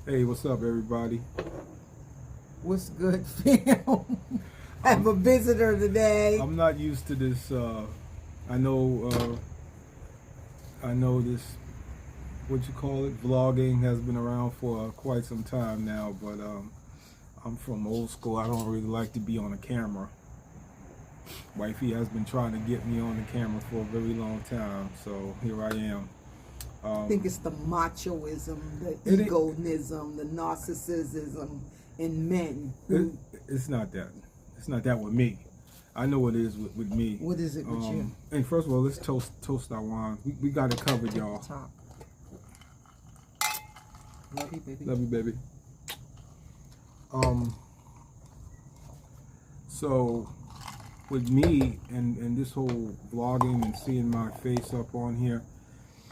Hey, what's up, everybody? What's good, fam? Have a visitor today. I'm not used to this. I know. I know this. What you call it? Vlogging has been around for quite some time now, but I'm from old school. I don't really like to be on a camera. Wifey has been trying to get me on the camera for a very long time, so here I am. I think it's the machoism, the egoism, the narcissism in men. It's not that. It's not that with me. I know it is with me. What is it with you? And first of all, let's toast our wine. We got it covered, y'all. Top. Love you, baby. Love you, baby. So with me and this whole vlogging and seeing my face up on here,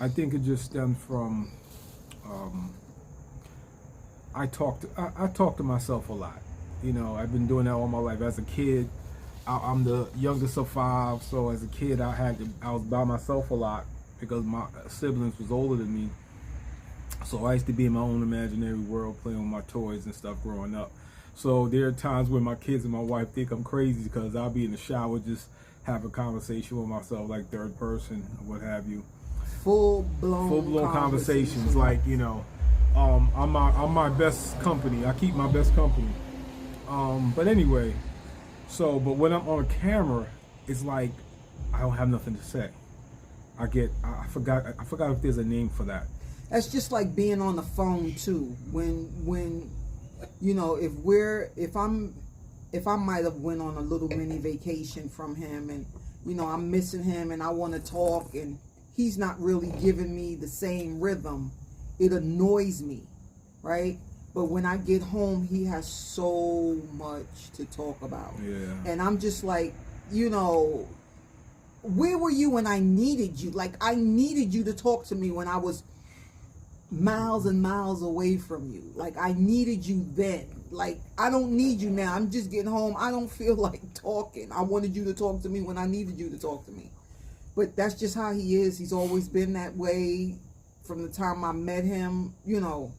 I think it just stemmed from I talk to myself a lot. You know, I've been doing that all my life. As a kid, I'm the youngest of 5, so as a kid I was by myself a lot because my siblings was older than me. So I used to be in my own imaginary world playing with my toys and stuff growing up. So there are times when my kids and my wife think I'm crazy because I'll be in the shower just have a conversation with myself, like third person or what have you. Full-blown conversations, like, you know, I'm my best company. I keep my best company. But anyway, but when I'm on camera, it's like I don't have nothing to say. I forgot if there's a name for that. That's just like being on the phone too. When you know, if I might have went on a little mini vacation from him, and you know I'm missing him, and I want to talk, and he's not really giving me the same rhythm, it annoys me, right? But when I get home, he has so much to talk about. Yeah. And I'm just like, you know, where were you when I needed you? Like, I needed you to talk to me when I was miles and miles away from you. Like, I needed you then. Like, I don't need you now. I'm just getting home. I don't feel like talking. I wanted you to talk to me when I needed you to talk to me. But that's just how he is. He's always been that way from the time I met him. You know,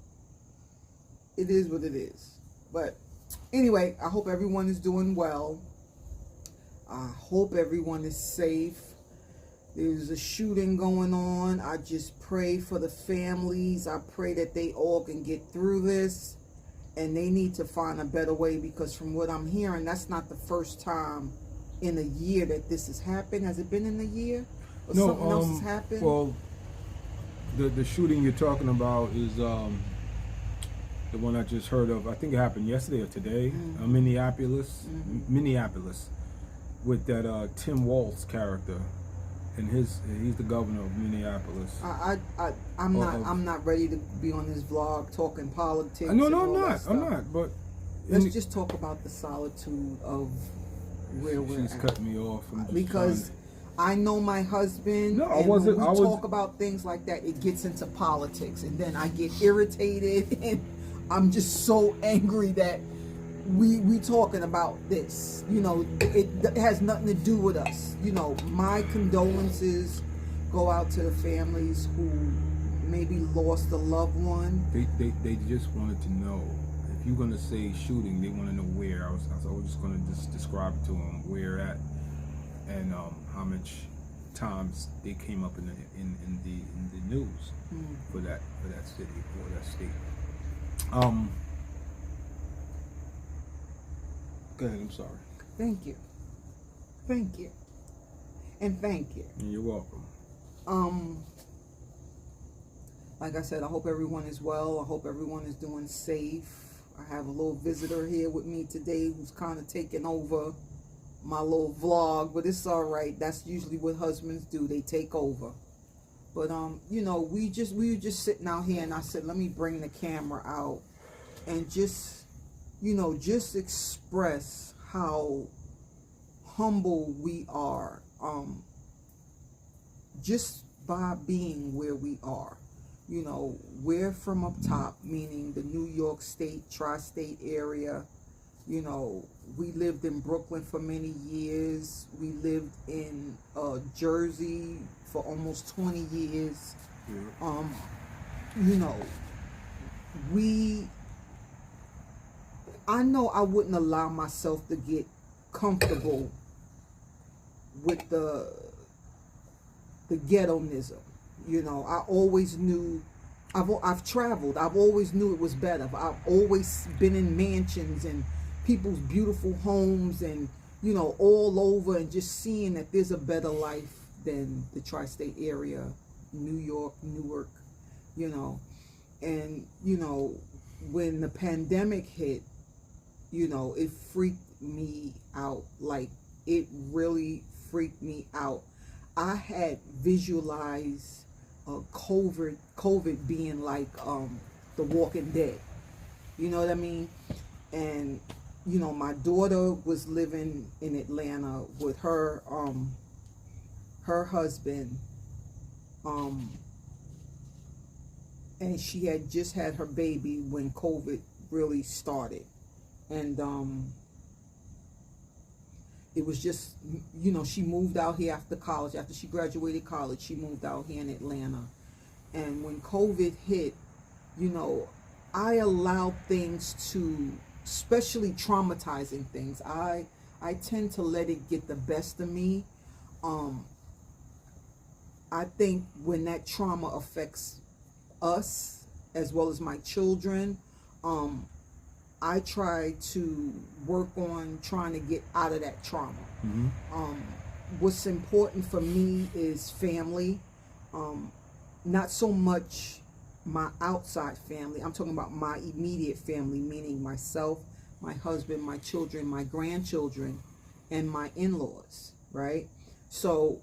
it is what it is. But anyway, I hope everyone is doing well. I hope everyone is safe. There's a shooting going on. I just pray for the families. I pray that they all can get through this. And they need to find a better way, because from what I'm hearing, that's not the first time in a year that this has happened. Has it been in a year? Or No, something else has happened? Well, the shooting you're talking about is the one I just heard of. I think it happened yesterday or today. Minneapolis, with that Tim Walz character, and he's the governor of Minneapolis. I'm not ready to be on this vlog talking politics. No, I'm not. But let's just talk about the solitude of where we're at. She's cut me off because I know my husband. No, I and wasn't. When we talk about things like that, it gets into politics, and then I get irritated, and I'm just so angry that we talking about this. You know, it has nothing to do with us. You know, my condolences go out to the families who maybe lost a loved one. They just wanted to know. If you're gonna say shooting, they want to know where. I was just gonna describe it to them where at, and how much times they came up in the news for that city or that state. Go ahead. I'm sorry. Thank you, and thank you. You're welcome. Like I said, I hope everyone is well. I hope everyone is doing safe. I have a little visitor here with me today who's kind of taking over my little vlog, but it's all right. That's usually what husbands do. They take over. But you know, we were just sitting out here, and I said, let me bring the camera out and just, you know, just express how humble we are, just by being where we are. You know, we're from up top, meaning the New York State, tri-state area. You know, we lived in Brooklyn for many years. We lived in Jersey for almost 20 years. You know, we, I know I wouldn't allow myself to get comfortable with the ghetto-nism. You know, I always knew, I've traveled. I've always knew it was better. I've always been in mansions and people's beautiful homes and, you know, all over, and just seeing that there's a better life than the tri-state area, New York, Newark, you know. And, you know, when the pandemic hit, you know, it freaked me out. Like, it really freaked me out. I had visualized COVID being like The Walking Dead. You know what I mean? And, you know, my daughter was living in Atlanta with her husband, and she had just had her baby when COVID really started. And it was just, you know, she moved out here after college. After she graduated college, she moved out here in Atlanta. And when COVID hit, you know, I allowed things to, especially traumatizing things, I tend to let it get the best of me. I think when that trauma affects us as well as my children, I try to work on trying to get out of that trauma. Mm-hmm. What's important for me is family, not so much my outside family. I'm talking about my immediate family, meaning myself, my husband, my children, my grandchildren, and my in-laws, right? So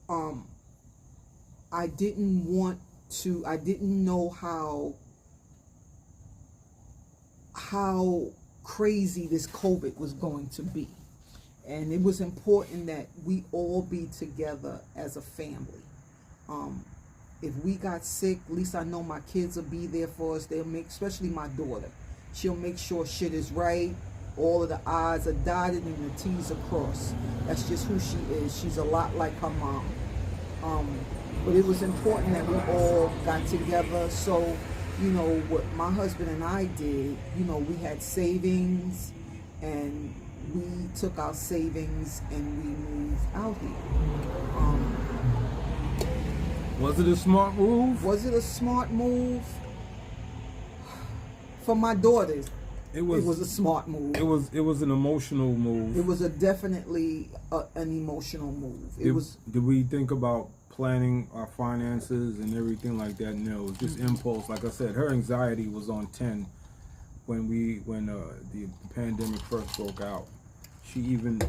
I didn't know how crazy this COVID was going to be. And it was important that we all be together as a family. If we got sick, at least I know my kids will be there for us. They'll make, especially my daughter, she'll make sure shit is right. All of the I's are dotted and the T's are crossed. That's just who she is. She's a lot like her mom. But it was important that we all got together. So, you know, what my husband and I did, you know, we had savings, and we took our savings and we moved out here. Was it a smart move? Was it a smart move? For my daughters, it was a smart move. It was an emotional move. It was definitely an emotional move. Did we think about planning our finances and everything like that? No, it was just impulse. Like I said, her anxiety was on 10 when the pandemic first broke out. When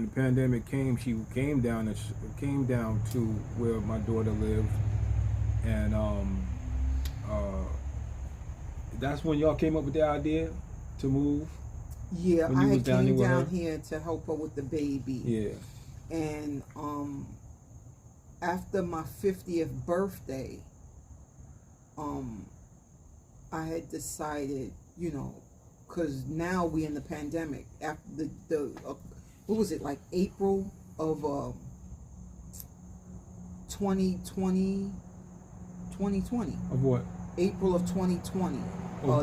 the pandemic came, she came down to where my daughter lived, and that's when y'all came up with the idea to move. Yeah, I came down here to help her with the baby. Yeah, and after my 50th birthday, I had decided, you know, because now we in the pandemic. After what was it, like April of 2020? Of what? April of 2020.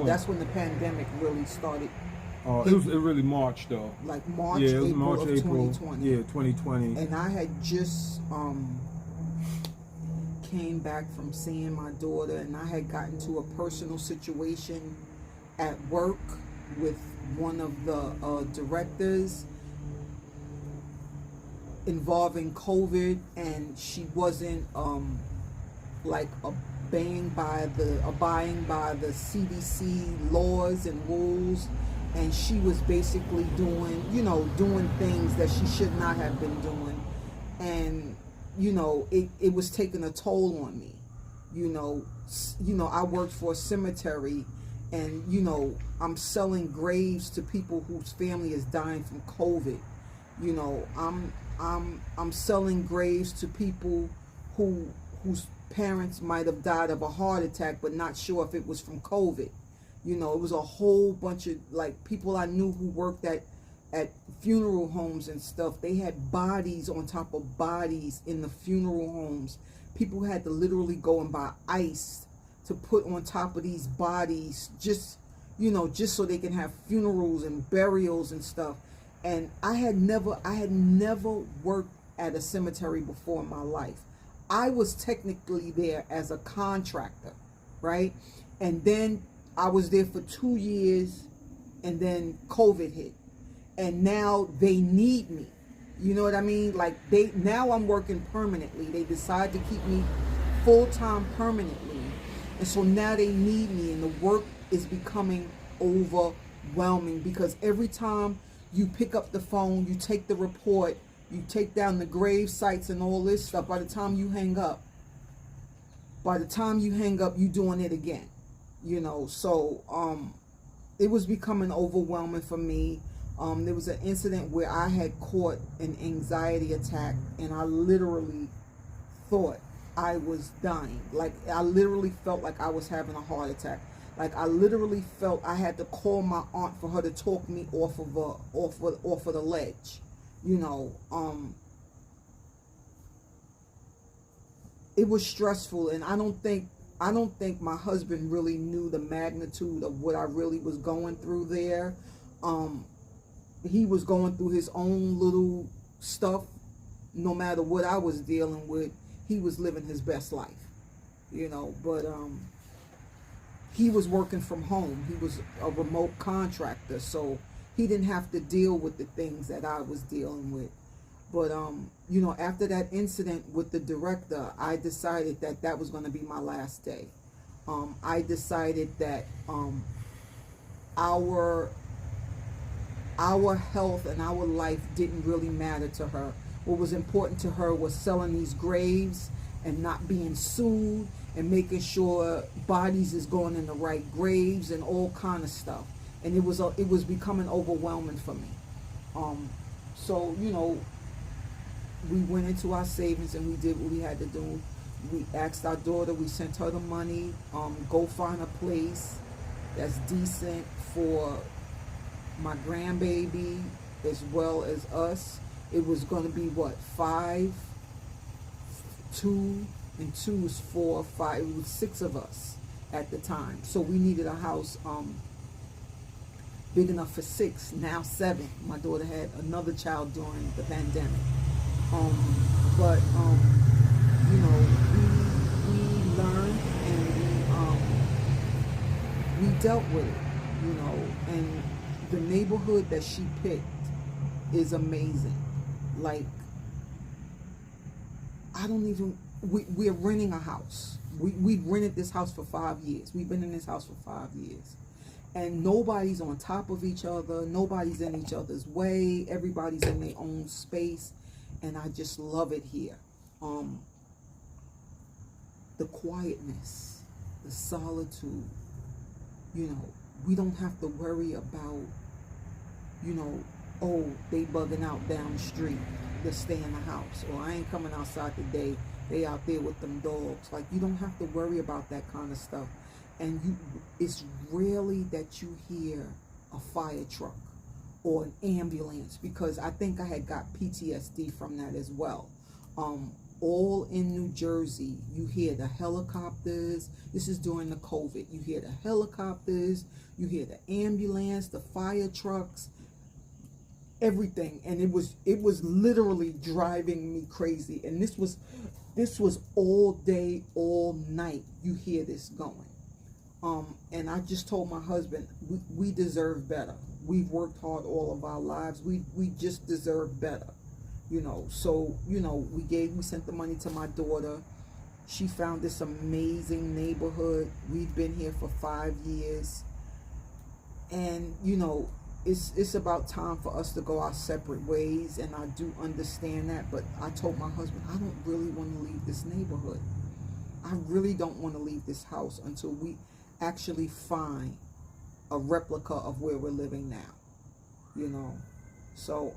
That's when the pandemic really started. It really March though. Like March, yeah, it was April March, of April, 2020. Yeah, 2020. And I had just came back from seeing my daughter, and I had gotten to a personal situation at work with one of the directors involving COVID, and she wasn't like abiding by the CDC laws and rules, and she was basically doing things that she should not have been doing, and it was taking a toll on me. I worked for a cemetery, and I'm selling graves to people whose family is dying from COVID. I'm selling graves to people whose parents might have died of a heart attack, but not sure if it was from COVID. It was a whole bunch of people I knew who worked at funeral homes and stuff. They had bodies on top of bodies in the funeral homes. People had to literally go and buy ice to put on top of these bodies, just, you know, just so they can have funerals and burials and stuff. And I had never worked at a cemetery before in my life. I was technically there as a contractor, right? And then I was there for 2 years, and then COVID hit. And now they need me. You know what I mean? Like, now I'm working permanently. They decide to keep me full-time permanently. And so now they need me, and the work is becoming overwhelming, because every time you pick up the phone, you take the report, you take down the grave sites and all this stuff, by the time you hang up, you're doing it again. You know, so it was becoming overwhelming for me. There was an incident where I had caught an anxiety attack, and I literally thought I was dying. Like, I literally felt like I was having a heart attack. Like, I literally felt I had to call my aunt for her to talk me off of the ledge. You know, it was stressful, and I don't think my husband really knew the magnitude of what I really was going through there. He was going through his own little stuff. No matter what I was dealing with, he was living his best life, you know. But he was working from home. He was a remote contractor, so he didn't have to deal with the things that I was dealing with. But you know, after that incident with the director, I decided that that was going to be my last day. I decided that our health and our life didn't really matter to her. What was important to her was selling these graves and not being sued, and making sure bodies is going in the right graves and all kind of stuff. And it was becoming overwhelming for me. So, you know, we went into our savings and we did what we had to do. We asked our daughter, we sent her the money, go find a place that's decent for my grandbaby as well as us. It was going to be what, 5, 2 and 2 is 4, 5. It was 6 of us at the time. So we needed a house big enough for 6, now 7. My daughter had another child during the pandemic. But you know, we learned, and we dealt with it, you know. And the neighborhood that she picked is amazing. Like, we're renting a house. We've rented this house for 5 years. We've been in this house for 5 years. And nobody's on top of each other. Nobody's in each other's way. Everybody's in their own space. And I just love it here. The quietness, the solitude, you know, we don't have to worry about, you know, oh, they bugging out down the street, let's stay in the house, or I ain't coming outside today, they out there with them dogs. Like, you don't have to worry about that kind of stuff. And it's rarely that you hear a fire truck or an ambulance, because I think I had got PTSD from that as well. All in New Jersey, you hear the helicopters. This is during the COVID. You hear the helicopters, you hear the ambulance, the fire trucks, everything. And it was literally driving me crazy. And this was all day, all night. You hear this going. And I just told my husband, we deserve better. We've worked hard all of our lives. We just deserve better, you know. So, you know, we sent the money to my daughter. She found this amazing neighborhood. We've been here for 5 years, and you know, it's about time for us to go our separate ways. And I do understand that, but I told my husband, I don't really want to leave this neighborhood. I really don't want to leave this house until we actually find a replica of where we're living now, you know. So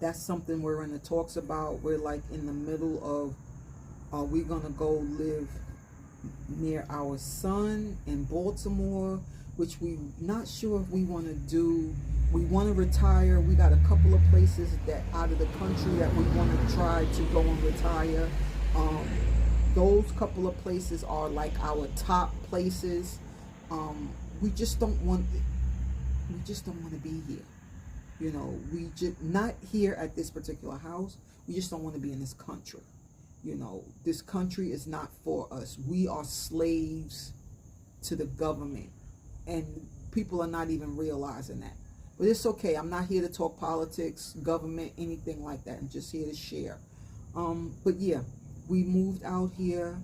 that's something we're in the talks about. We're like in the middle of, are we gonna go live near our son in Baltimore, which we not sure if we want to do. We want to retire. We got a couple of places that out of the country that we want to try to go and retire. those couple of places are like our top places. We just don't want to be here. You know, we just not here at this particular house. We just don't want to be in this country. You know, this country is not for us. We are slaves to the government, and people are not even realizing that. But it's okay. I'm not here to talk politics, government, anything like that. I'm just here to share. But yeah, we moved out here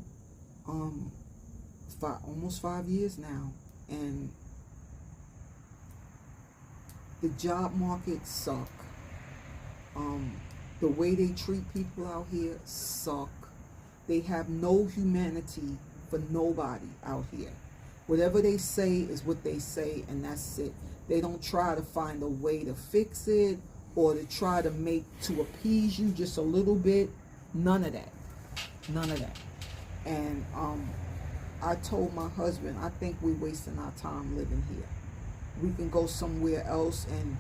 almost 5 years now, and the job market suck. The way they treat people out here suck. They have no humanity for nobody out here. Whatever they say is what they say, and that's it. They don't try to find a way to fix it or to try to appease you just a little bit. None of that. None of that. And I told my husband, I think we're wasting our time living here. We can go somewhere else and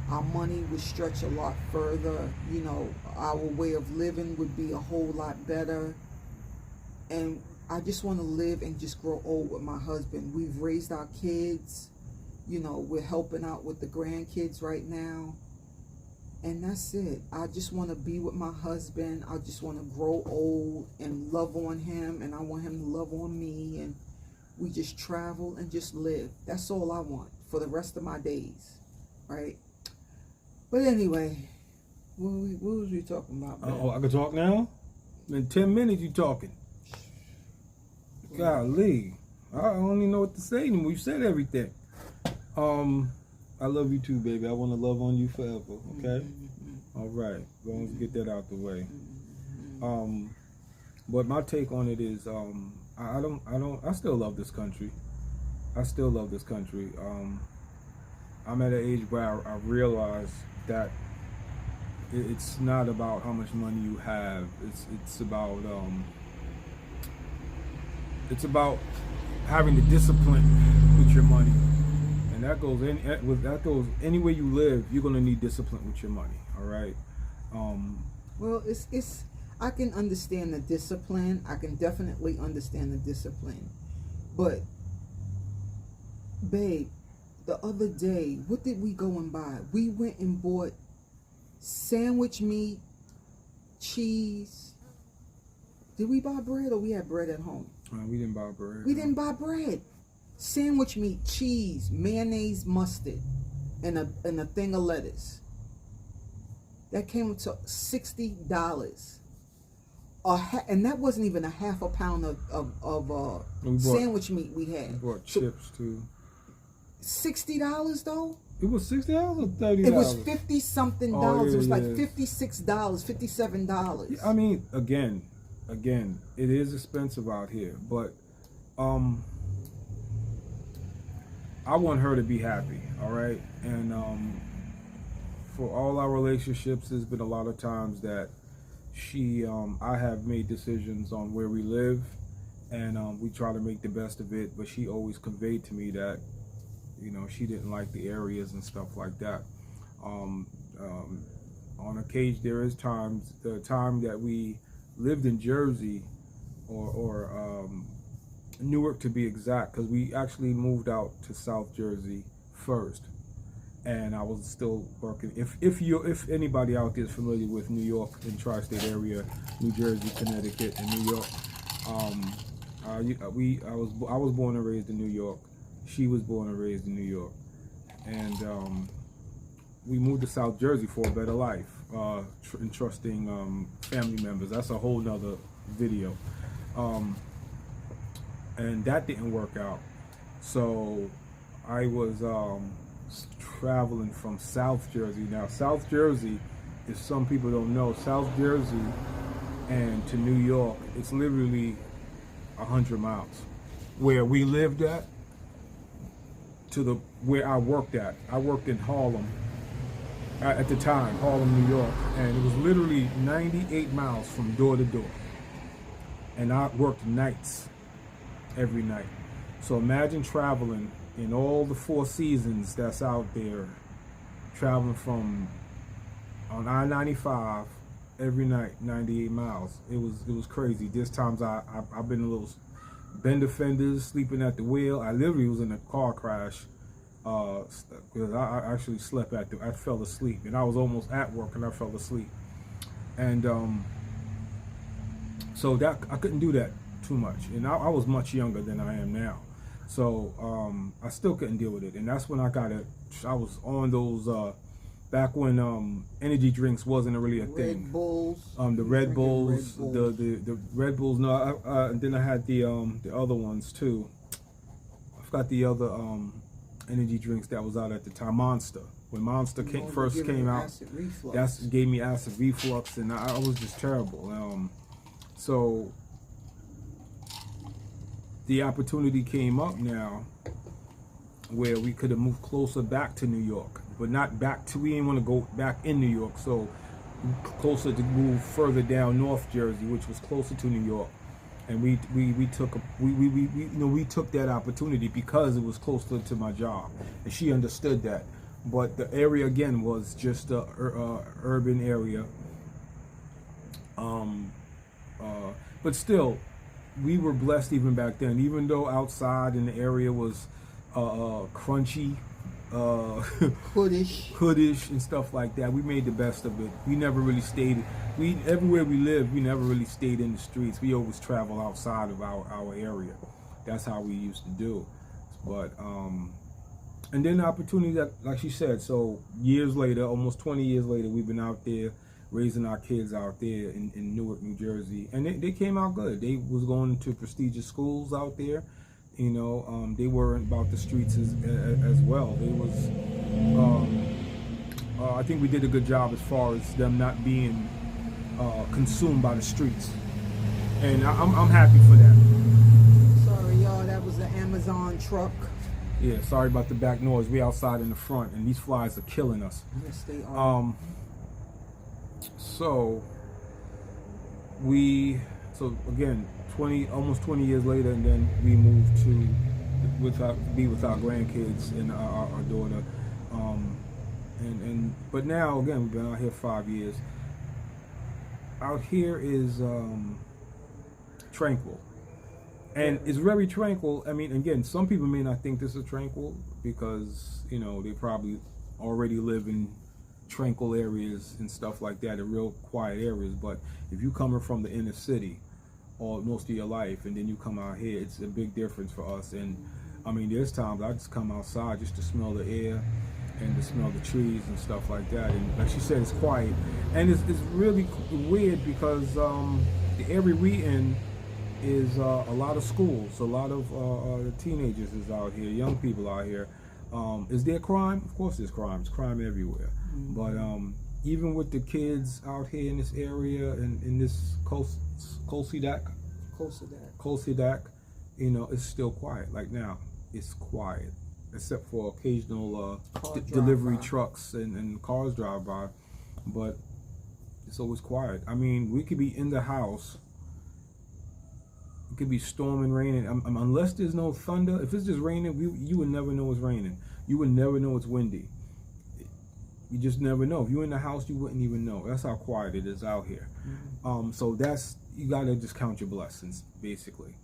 our money would stretch a lot further. You know, our way of living would be a whole lot better. And I just want to live and just grow old with my husband. We've raised our kids. You know, we're helping out with the grandkids right now. And that's it. I just want to be with my husband. I just want to grow old and love on him. And I want him to love on me. And we just travel and just live. That's all I want for the rest of my days. Right? But anyway, what was we talking about, man? Oh, I can talk now? In 10 minutes you talking. Golly. I don't even know what to say anymore. You said everything. I love you too, baby. I want to love on you forever, okay? Mm-hmm. All right. Go and get that out the way. Mm-hmm. But my take on it is, I still love this country. I still love this country. I'm at an age where I realize that it's not about how much money you have. It's about having the discipline with your money, and that goes anywhere you live. You're gonna need discipline with your money. All right. Well, it's I can understand the discipline. I can definitely understand the discipline, but babe, the other day, what did we go and buy? We went and bought sandwich meat, cheese. Did we buy bread or we had bread at home? We didn't buy bread. We didn't buy bread. Sandwich meat, cheese, mayonnaise, mustard, and a thing of lettuce. That came to $60. And that wasn't even a half a pound of sandwich meat we had. We bought chips too. $60 though? It was $60 or $30? It was $50-something dollars. It was like yeah. $56, $57. I mean, again, it is expensive out here, but I want her to be happy, all right? And for all our relationships, there's been a lot of times that I have made decisions on where we live, and we try to make the best of it, but she always conveyed to me that, you know, she didn't like the areas and stuff like that. On occasion, there is times, the time that we lived in Jersey, or Newark to be exact, because we actually moved out to South Jersey first, and I was still working. If anybody out there is familiar with New York and tri-state area, New Jersey, Connecticut, and New York, I was born and raised in New York. She was born and raised in New York, and we moved to South Jersey for a better life, entrusting family members. That's a whole nother video, and that didn't work out. So I was traveling from South Jersey. Now, South Jersey, if some people don't know, South Jersey and to New York, it's literally 100 miles. Where we lived at to where I worked at. I worked in Harlem at the time, Harlem, New York, and it was literally 98 miles from door to door. And I worked nights every night. So imagine traveling in all the 4 seasons that's out there, traveling from on I-95 every night, 98 miles. It was crazy. There's times I've been a little bender fenders, sleeping at the wheel. I literally was in a car crash because I actually slept I fell asleep, and I was almost at work and I fell asleep. And so that I couldn't do that too much, and I was much younger than I am now, so I still couldn't deal with it. And that's when I was on those back when energy drinks wasn't really a thing. Red Bulls. The Red Bulls, Red Bulls. the Red Bulls. No, and then I had the other ones too. I forgot the other energy drinks that was out at the time. Monster. When Monster first came out, that gave me acid reflux, and I was just terrible. So the opportunity came up now where we could have moved closer back to New York, but not back to, we didn't want to go back in New York, so closer to move further down North Jersey, which was closer to New York. And we took that opportunity because it was closer to my job, and she understood that. But the area again was just a urban area. But still, we were blessed even back then. Even though outside in the area was crunchy, hoodish and stuff like that, we made the best of it. We never really stayed. Everywhere we lived, we never really stayed in the streets. We always travel outside of our area. That's how we used to do. But and then the opportunity that, like she said, so years later, almost 20 years later, we've been out there raising our kids out there in Newark, New Jersey, and they came out good. They was going to prestigious schools out there. You know, they weren't about the streets as well. They was, I think we did a good job as far as them not being consumed by the streets, and I'm happy for that. Sorry, y'all, that was the Amazon truck. Yeah, sorry about the back noise. We outside in the front, and these flies are killing us. Yes, they are. So again, almost 20 years later, and then we moved to be with our grandkids and our daughter. But now again, we've been out here 5 years. Out here is tranquil. And it's very tranquil. I mean, again, some people may not think this is tranquil because, you know, they probably already live in tranquil areas and stuff like that, in real quiet areas. But if you coming from the inner city all most of your life, and then you come out here, it's a big difference for us. And I mean, there's times I just come outside just to smell the air and to smell the trees and stuff like that. And like she said, it's quiet. And it's really weird because the area we in is a lot of schools, a lot of teenagers is out here, young people out here. Is there crime? Of course there's crime. There's crime everywhere. Mm-hmm. But even with the kids out here in this area, in this Colsidak, you know, it's still quiet. Like now, it's quiet, except for occasional delivery trucks and cars drive by. But it's always quiet. I mean, we could be in the house. It could be storming, raining. Unless there's no thunder, if it's just raining, you would never know it's raining. You would never know it's windy. You just never know. If you're in the house, you wouldn't even know. That's how quiet it is out here. Mm-hmm. So you gotta just count your blessings, basically.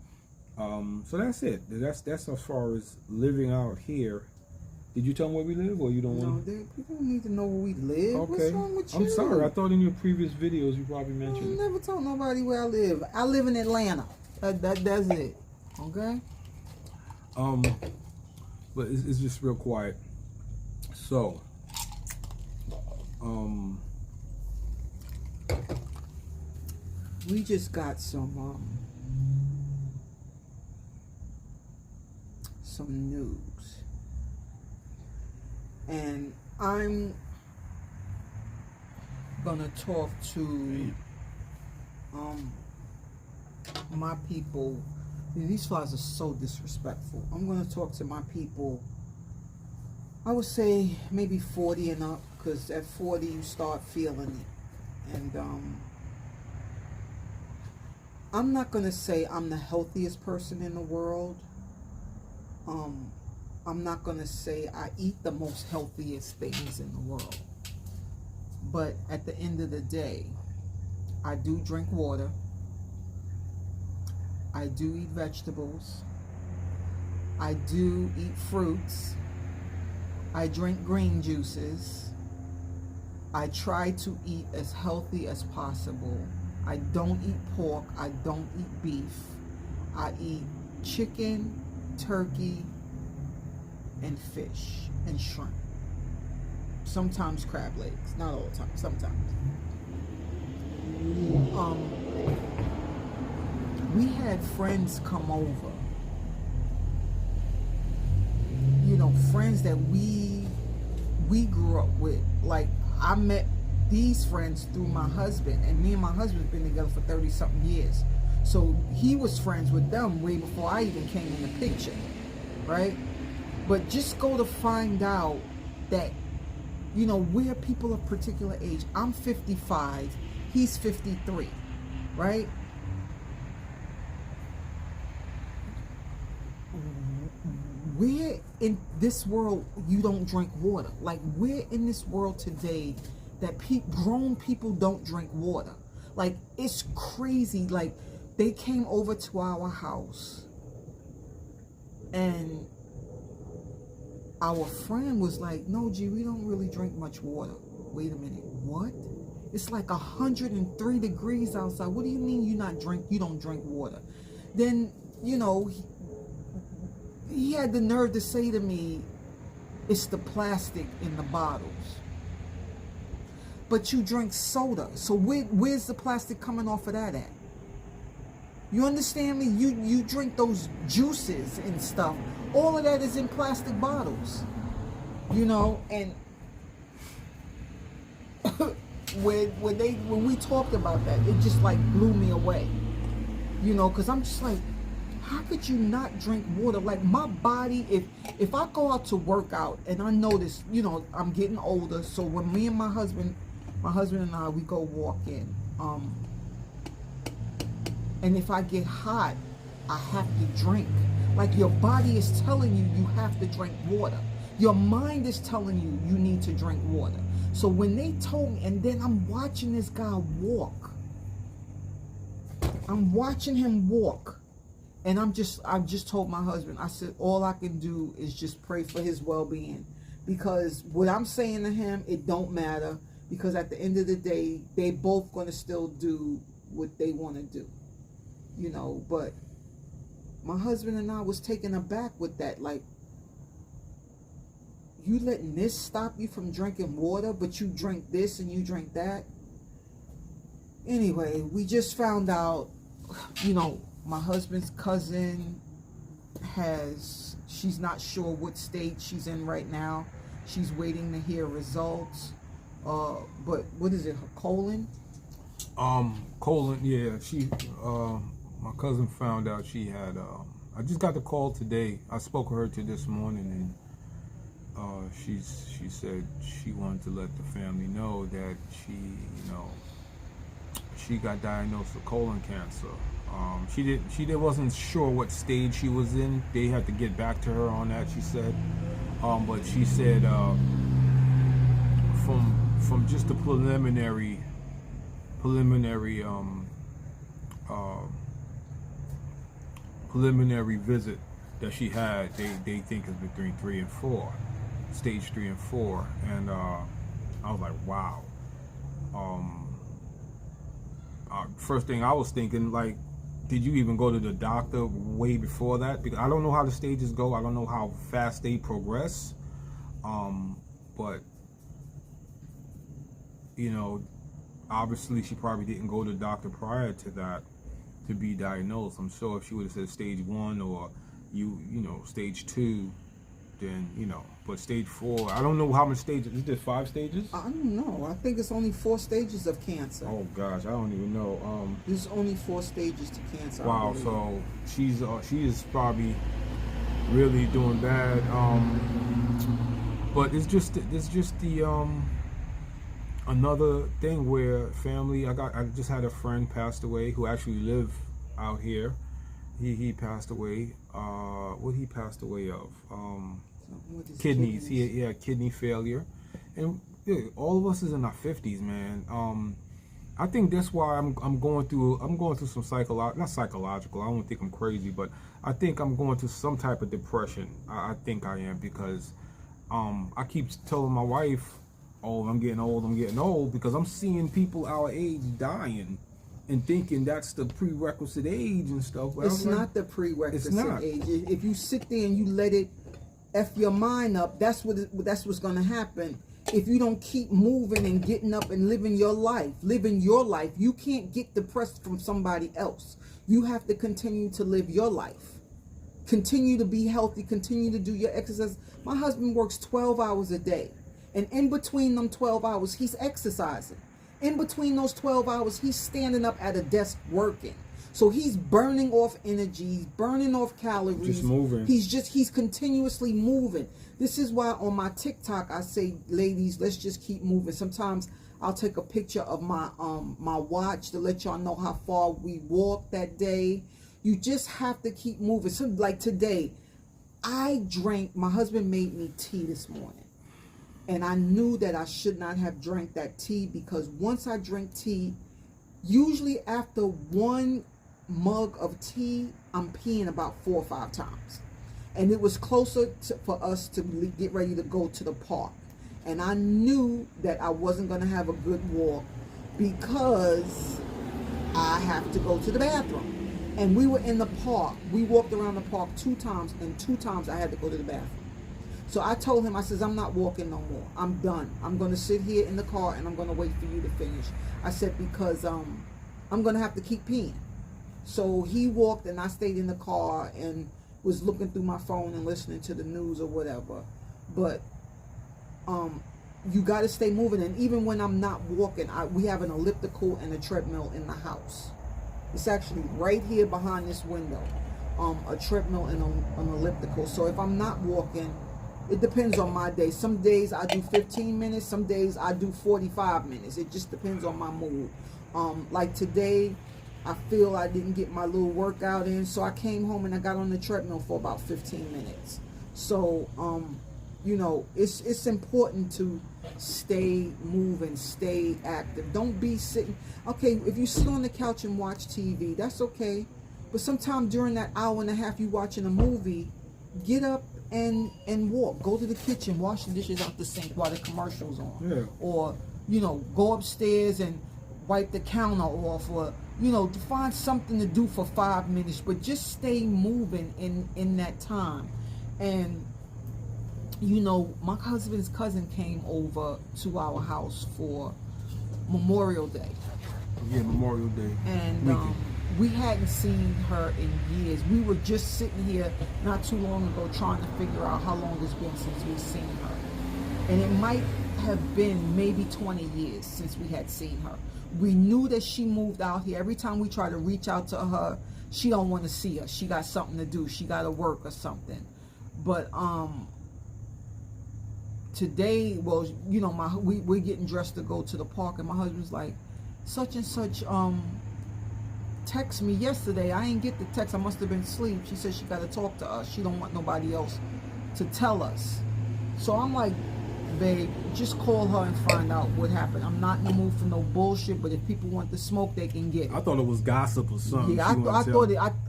So that's it. That's as far as living out here. Did you tell them where we live, or you don't want? No, people don't need to know where we live. Okay. What's wrong with you? I'm sorry. I thought in your previous videos you probably mentioned. I never told nobody where I live. I live in Atlanta. That's it. Okay. But it's just real quiet. So, we just got some news, and I'm gonna talk to my people. These flies are so disrespectful. I'm gonna talk to my people, I would say maybe 40 and up, because at 40 you start feeling it. And I'm not gonna say I'm the healthiest person in the world. I'm not gonna say I eat the most healthiest things in the world. But at the end of the day, I do drink water. I do eat vegetables. I do eat fruits. I drink green juices. I try to eat as healthy as possible. I don't eat pork. I don't eat beef. I eat chicken, turkey, and fish and shrimp. Sometimes crab legs. Not all the time. Sometimes. We had friends come over. You know, friends that we grew up with. Like, I met these friends through my husband, and me and my husband have been together for 30 something years. So he was friends with them way before I even came in the picture, right? But just go to find out that, you know, we're people of particular age. I'm 55, he's 53, right? We're in this world, you don't drink water. Like, we're in this world today that grown people don't drink water. Like, it's crazy. Like, they came over to our house and our friend was like, no, G, we don't really drink much water. Wait a minute, what? It's like 103 degrees outside. What do you mean you don't drink water? Then, you know, he had the nerve to say to me, it's the plastic in the bottles. But you drink soda. So where's the plastic coming off of that at? You understand me? You drink those juices and stuff. All of that is in plastic bottles. You know, and when we talked about that, it just like blew me away. You know, because I'm just like, how could you not drink water? Like, my body, if I go out to work out and I notice, you know, I'm getting older, so when me and my husband and I, we go walk in, and if I get hot, I have to drink. Like, your body is telling you you have to drink water. Your mind is telling you you need to drink water. So when they told me, and then I'm watching this guy walk. I'm watching him walk. And I just told my husband, I said, all I can do is just pray for his well-being. Because what I'm saying to him, it don't matter. Because at the end of the day, they both going to still do what they want to do. You know, but my husband and I was taken aback with that. Like, you letting this stop you from drinking water, but you drink this and you drink that? Anyway, we just found out, you know, my husband's cousin she's not sure what state she's in right now. She's waiting to hear results. But what is it, her colon? Colon, yeah. My cousin found out she had, I just got the call today. I spoke to her this morning, and she said she wanted to let the family know that she got diagnosed with colon cancer. She wasn't sure what stage she was in. They had to get back to her on that, she said. But she said from just the preliminary visit that she had, they think it's between 3 and 4, stage 3 and 4, and I was like, wow. First thing I was thinking, like, did you even go to the doctor way before that? Because I don't know how the stages go. I don't know how fast they progress. But, you know, obviously she probably didn't go to the doctor prior to that to be diagnosed. I'm sure if she would have said stage 1 or, you know, stage 2, then, you know. But stage 4, I don't know how many stages. Is there 5 stages? I don't know. I think it's only 4 stages of cancer. Oh gosh, I don't even know. There's only 4 stages to cancer. Wow, so she is probably really doing bad. But it's just the another thing where family. I just had a friend passed away who actually lived out here. He passed away. What he passed away of? Kidneys. He had kidney failure, and all of us is in our 50s, man. I think that's why I'm going through some not psychological. I don't think I'm crazy, but I think I'm going through some type of depression. I think I am because I keep telling my wife, "Oh, I'm getting old," because I'm seeing people our age dying, and thinking that's the prerequisite age and stuff. But It's I'm like, not the prerequisite it's not. age. If you sit there and you let it f your mind up, that's what's going to happen. If you don't keep moving and getting up and living your life, you can't get depressed from somebody else. You have to continue to live your life. Continue to be healthy. Continue to do your exercise. My husband works 12 hours a day. And in between them 12 hours, he's exercising. In between those 12 hours, he's standing up at a desk working. So he's burning off energy, burning off calories. Just moving. He's continuously moving. This is why on my TikTok I say, ladies, let's just keep moving. Sometimes I'll take a picture of my my watch to let y'all know how far we walked that day. You just have to keep moving. So like today, my husband made me tea this morning. And I knew that I should not have drank that tea, because once I drink tea, usually after one mug of tea, I'm peeing about 4 or 5 times. And it was closer for us to get ready to go to the park. And I knew that I wasn't going to have a good walk because I have to go to the bathroom. And we were in the park. We walked around the park 2 times, and 2 times I had to go to the bathroom. So I told him, I says, I'm not walking no more. I'm done. I'm going to sit here in the car and I'm going to wait for you to finish. I said, because I'm going to have to keep peeing. So he walked and I stayed in the car and was looking through my phone and listening to the news or whatever. But you got to stay moving. And even when I'm not walking, we have an elliptical and a treadmill in the house. It's actually right here behind this window, a treadmill and an elliptical. So if I'm not walking, it depends on my day. Some days I do 15 minutes. Some days I do 45 minutes. It just depends on my mood. Like today, I feel I didn't get my little workout in. So I came home and I got on the treadmill for about 15 minutes. So, you know, it's important to stay moving, stay active. Don't be sitting. Okay, if you sit on the couch and watch TV, that's okay. But sometime during that hour and a half you watching a movie, get up and walk. Go to the kitchen, wash the dishes out the sink while the commercial's on. Yeah. Or, you know, go upstairs and wipe the counter off, or, you know, to find something to do for 5 minutes, but just stay moving in that time. And, you know, my husband's cousin came over to our house for Memorial Day. Yeah, Memorial Day. And we hadn't seen her in years. We were just sitting here not too long ago trying to figure out how long it's been since we've seen her. And it might have been maybe 20 years since we had seen her. We knew that she moved out here. Every time we try to reach out to her, she don't want to see us. She got something to do. She got to work or something. But today, well, you know, we're getting dressed to go to the park, and my husband's like, such and such text me yesterday. I ain't get the text. I must have been asleep. She said she got to talk to us. She don't want nobody else to tell us. So I'm like, babe, just call her and find out what happened. I'm not in the mood for no bullshit, but if people want to smoke, they can get it. I thought it was gossip or something. Yeah,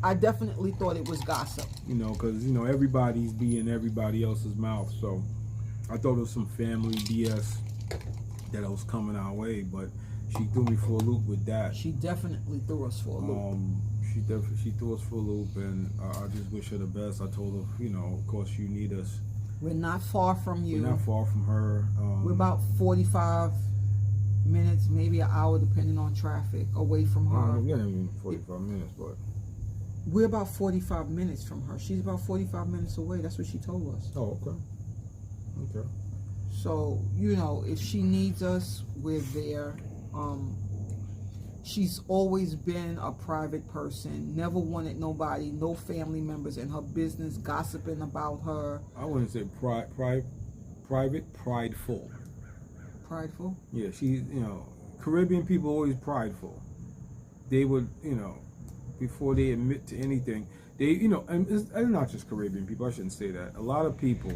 I definitely thought it was gossip. You know, because, you know, everybody's being everybody else's mouth. So I thought it was some family BS that was coming our way, but she threw me for a loop with that. She definitely threw us for a loop. She threw us for a loop, and I just wish her the best. I told her, you know, of course you need us. We're not far from you. We're not far from her. We're about 45 minutes, maybe an hour, depending on traffic, away from her. Yeah, I mean 45 minutes, but we're about 45 minutes from her. She's about 45 minutes away. That's what she told us. Oh, okay. Okay. So, you know, if she needs us, we're there. She's always been a private person, never wanted nobody, no family members in her business gossiping about her. I wouldn't say private, prideful. Prideful? Yeah, she's, you know, Caribbean people are always prideful. They would, you know, before they admit to anything, they, you know, and it's not just Caribbean people, I shouldn't say that. A lot of people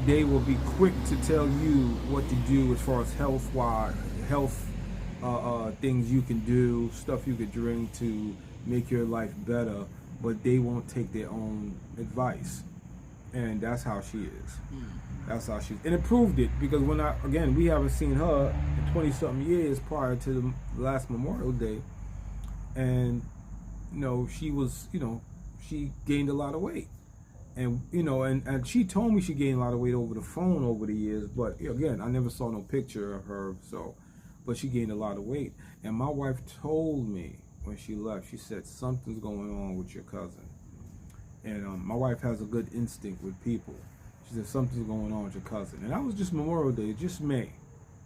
they will be quick to tell you what to do as far as health things you can do, stuff you could drink to make your life better, but they won't take their own advice. And that's how she is. That's how she is. And it proved it, because we haven't seen her in 20 something years prior to the last Memorial Day. And, she was, she gained a lot of weight. And, and she told me she gained a lot of weight over the phone over the years. But again, I never saw no picture of her. But she gained a lot of weight. And my wife told me when she left, she said, something's going on with your cousin. And my wife has a good instinct with people. She said, something's going on with your cousin. And that was just Memorial Day, just May,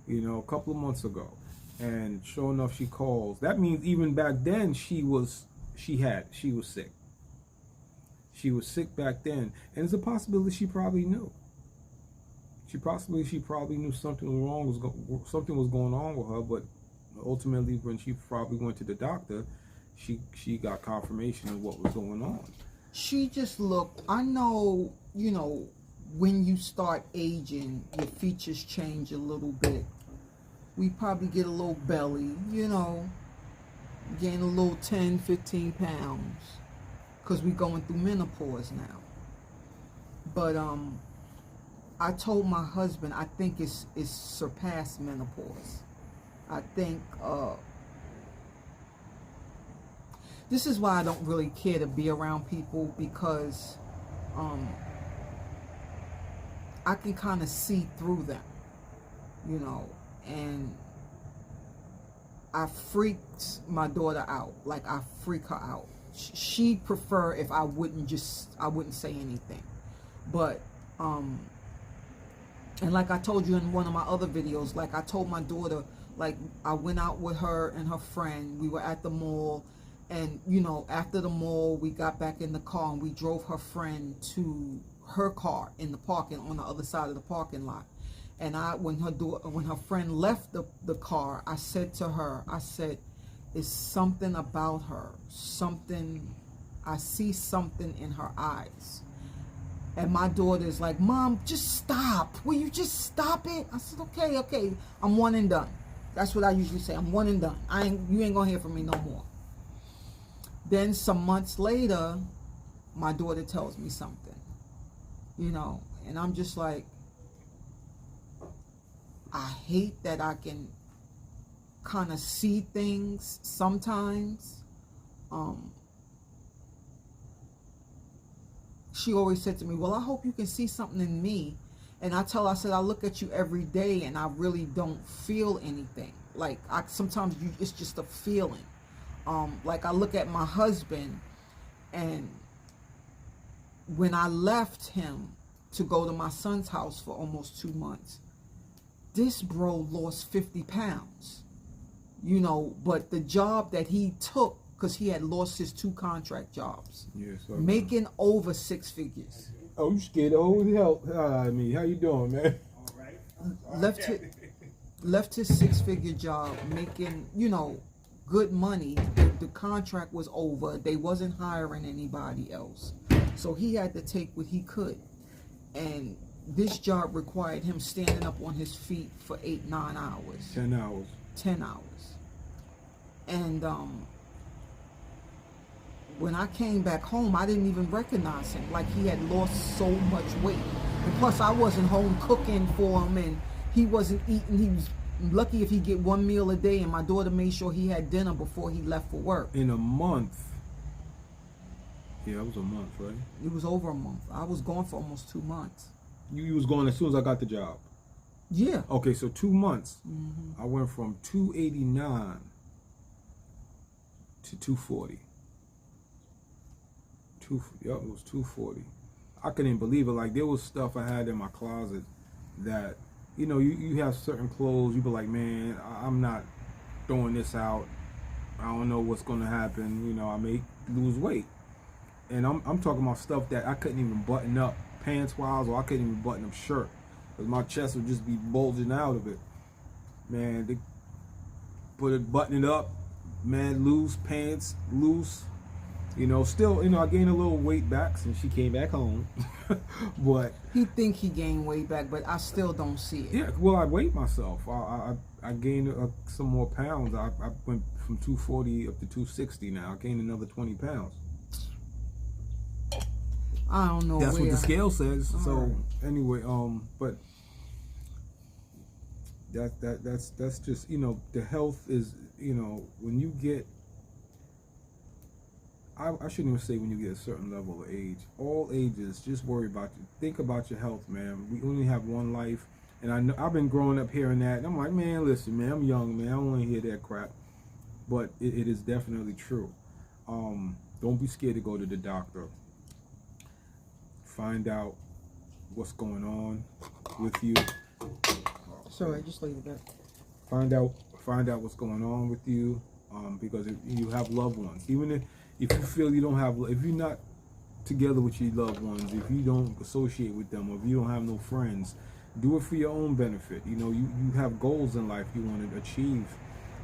a couple of months ago. And sure enough, she calls. That means even back then she was sick. She was sick back then. And it's a possibility she probably knew. She probably knew something was going on with her, but ultimately when she probably went to the doctor, she got confirmation of what was going on. She just looked, I know, when you start aging, your features change a little bit. We probably get a little belly, gain a little 10, 15 pounds, because we're going through menopause now. But I told my husband, I think it's surpassed menopause. I think this is why I don't really care to be around people, because I can kind of see through them, and I freaked my daughter out. Like, I freak her out. She'd prefer if I wouldn't say anything. But and like I told you in one of my other videos, like I told my daughter, like I went out with her and her friend. We were at the mall, and after the mall, we got back in the car and we drove her friend to her car in the parking, on the other side of the parking lot. And when her friend left the car, I said to her, it's something about her, I see something in her eyes. And my daughter's like, Mom, just stop. Will you just stop it? I said, okay. I'm one and done. That's what I usually say. I'm one and done. You ain't gonna hear from me no more. Then some months later, my daughter tells me something, and I'm just like, I hate that I can kind of see things sometimes. She always said to me, well, I hope you can see something in me. And I said, I look at you every day and I really don't feel anything. Like, sometimes it's just a feeling. Like, I look at my husband, and when I left him to go to my son's house for almost 2 months, this bro lost 50 pounds, but the job that he took, because he had lost his 2 contract jobs, making over 6 figures. Oh, you scared the whole hell out of me. How you doing, man? All right. Left his 6-figure job, making, good money. The contract was over. They wasn't hiring anybody else. So he had to take what he could. And this job required him standing up on his feet for 8-9 hours. 10 hours. 10 hours. And when I came back home, I didn't even recognize him. Like, he had lost so much weight. And plus, I wasn't home cooking for him, and he wasn't eating. He was lucky if he get 1 meal a day, and my daughter made sure he had dinner before he left for work. In a month. Yeah, it was a month, right? It was over a month. I was gone for almost 2 months. You was gone as soon as I got the job? Yeah. Okay, so 2 months. Mm-hmm. I went from 289 to 240. It was 240. I couldn't even believe it. Like, there was stuff I had in my closet that, you have certain clothes, you be like, man, I'm not throwing this out. I don't know what's going to happen. I may lose weight. And I'm talking about stuff that I couldn't even button up pants-wise, or I couldn't even button up shirt, because my chest would just be bulging out of it. Man, they button it up, man, loose, pants loose. You know, still, you know, I gained a little weight back since she came back home. But He think he gained weight back, but I still don't see it. yeah, well, I weighed myself. I gained some more pounds. I went from 240 up to 260 now. I gained another 20 pounds. I don't know. That's what the scale says. All So right. anyway, but that's just, you know, the health is, you know, when you get, I shouldn't even say when you get a certain level of age. All ages, just worry about you. Think about your health, man. We only have one life, and I know I've been growing up hearing that, and I'm like, man, listen, man, I'm young, man. I don't want to hear that crap, but it is definitely true. Don't be scared to go to the doctor. Find out what's going on with you. Sorry, just leave it there. Find out what's going on with you, because if you have loved ones, even if you feel you don't have, if you're not together with your loved ones, if you don't associate with them, or if you don't have no friends, do it for your own benefit. You know, you have goals in life you want to achieve,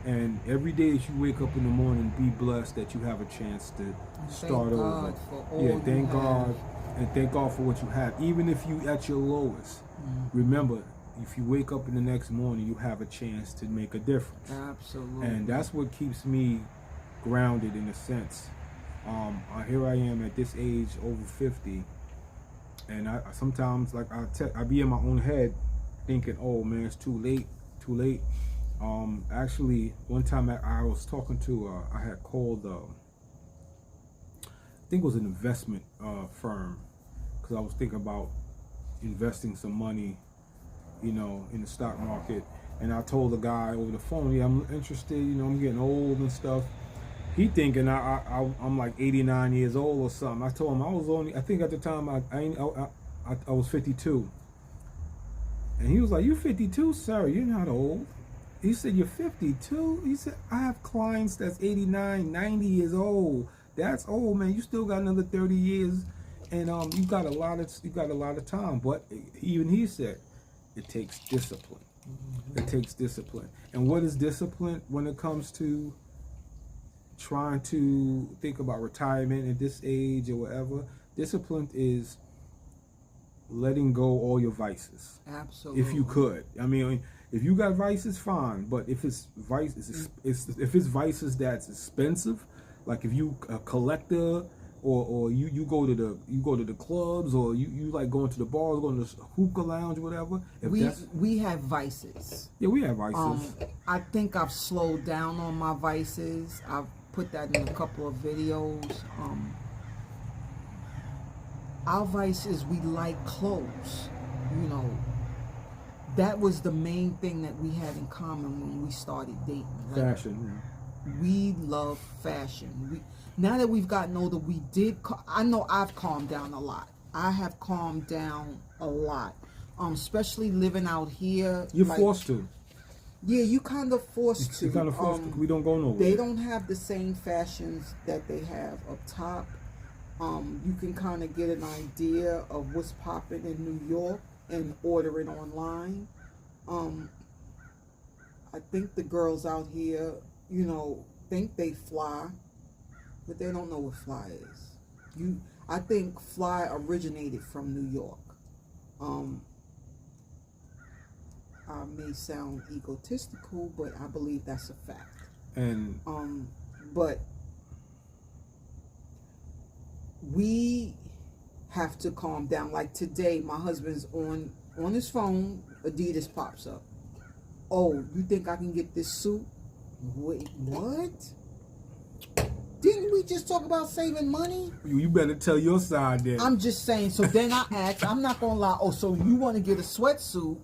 and every day that you wake up in the morning, be blessed that you have a chance to start over. Yeah, thank God, and thank God for what you have. Even if you at your lowest, remember, if you wake up in the next morning, you have a chance to make a difference. Absolutely. And that's what keeps me grounded in a sense. Here I am at this age, over 50, and I sometimes, like, I be in my own head thinking, oh man, it's too late. Actually, one time I was talking to, I had called, I think it was an investment firm, because I was thinking about investing some money, you know, in the stock market. And I told the guy over the phone, yeah, I'm interested, you know, I'm getting old and stuff. He thinking I'm like 89 years old or something. I told him I was only, I think at the time I was 52. And he was like, you 52, sir, you're not old. He said, you're 52? He said, I have clients that's 89, 90 years old. That's old, man. You still got another 30 years, and you got a lot of time. But even he said, it takes discipline. It takes discipline. And what is discipline when it comes to trying to think about retirement at this age or whatever? Discipline is letting go all your vices. Absolutely. If you could. I mean, if you got vices, fine. But if it's vices that's expensive, like if you a collector, or you go to the clubs, or you like going to the bars, going to the hookah lounge, whatever. We have vices. Yeah, we have vices. I think I've slowed down on my vices. I've put that in a couple of videos. Our vice is we like clothes. You know, that was the main thing that we had in common when we started dating. Fashion. Yeah. We love fashion. Now that we've gotten older, I know I've calmed down a lot. I have calmed down a lot. Especially living out here. You're forced to. Yeah, you kind of forced to. You kind of forced to. We don't go nowhere. They don't have the same fashions that they have up top. You can kind of get an idea of what's popping in New York and order it online. I think the girls out here, you know, think they fly, but they don't know what fly is. I think fly originated from New York. I may sound egotistical, but I believe that's a fact. And but we have to calm down. Like today, my husband's on his phone. Adidas pops up. Oh, you think I can get this suit? Wait, what? Didn't we just talk about saving money? You better tell your side then. I'm just saying. So then I asked, I'm not gonna lie. Oh, so you want to get a sweatsuit?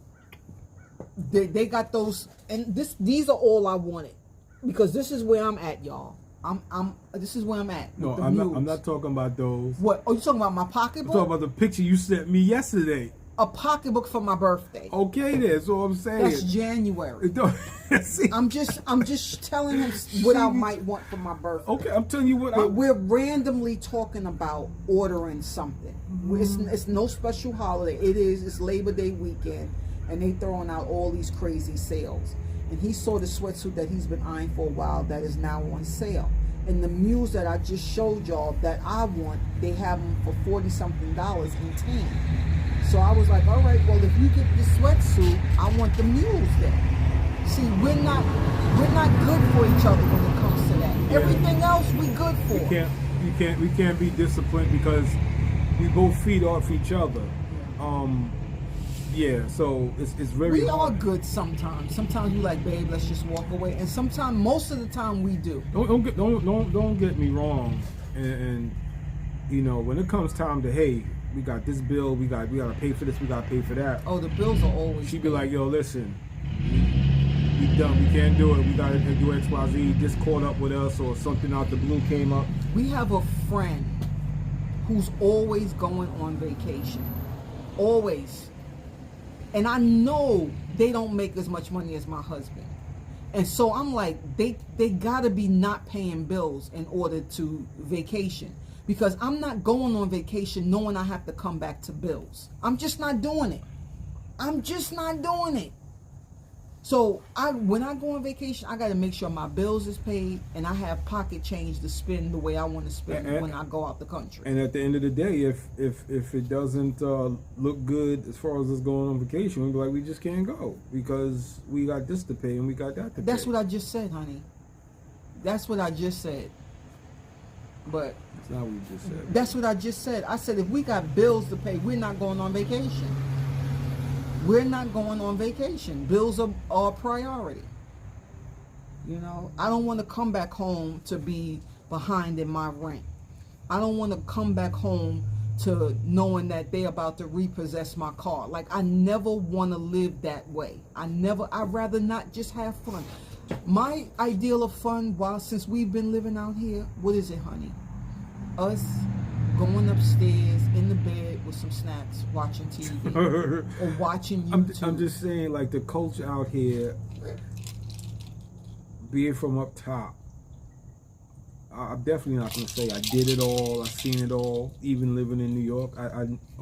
They got those, and these are all I wanted, because this is where I'm at, y'all. This is where I'm at. No, I'm not talking about those. What? Oh, you talking about my pocketbook? I'm talking about the picture you sent me yesterday. A pocketbook for my birthday. Okay, that's all I'm saying. That's January. I'm just telling him what I might want for my birthday. Okay, I'm telling you what. But we're randomly talking about ordering something. It's no special holiday. It's Labor Day weekend, and they throwing out all these crazy sales. And he saw the sweatsuit that he's been eyeing for a while that is now on sale. And the mules that I just showed y'all that I want, they have them for $40-something in tan. So I was like, all right, well, if you get the sweatsuit, I want the mules then. See, we're not good for each other when it comes to that. Yeah. Everything else we good for. We can't be disciplined because we both feed off each other. So it's very We hard. are good sometimes. Sometimes we like, babe, let's just walk away. And sometimes, most of the time, we do. Don't get me wrong. And you know, when it comes time to, hey, we got this bill, we gotta pay for this, we gotta pay for that. Oh, the bills are always. She'd be like, yo, listen, we done, we can't do it. We gotta do XYZ. Just caught up with us, or something out the blue came up. We have a friend who's always going on vacation. Always. And I know they don't make as much money as my husband. And so I'm like, they gotta be not paying bills in order to vacation. Because I'm not going on vacation knowing I have to come back to bills. I'm just not doing it. I'm just not doing it. So when I go on vacation, I got to make sure my bills is paid and I have pocket change to spend the way I want to spend when I go out the country. And at the end of the day, if it doesn't look good as far as us going on vacation, we'll be like, we just can't go because we got this to pay and we got that to pay. That's what I just said, honey. That's what I just said. But that's not what you just said. That's what I just said. I said if we got bills to pay, we're not going on vacation. We're not going on vacation. Bills are a priority. You know, I don't want to come back home to be behind in my rent. I don't want to come back home to knowing that they're about to repossess my car. Like, I never want to live that way. I'd rather not just have fun. My ideal of fun, since we've been living out here, what is it, honey? Us going upstairs in the bed with some snacks, watching TV, or watching YouTube. I'm just saying, like, the culture out here, be it from up top, I'm definitely not going to say I did it all, I've seen it all. Even living in New York,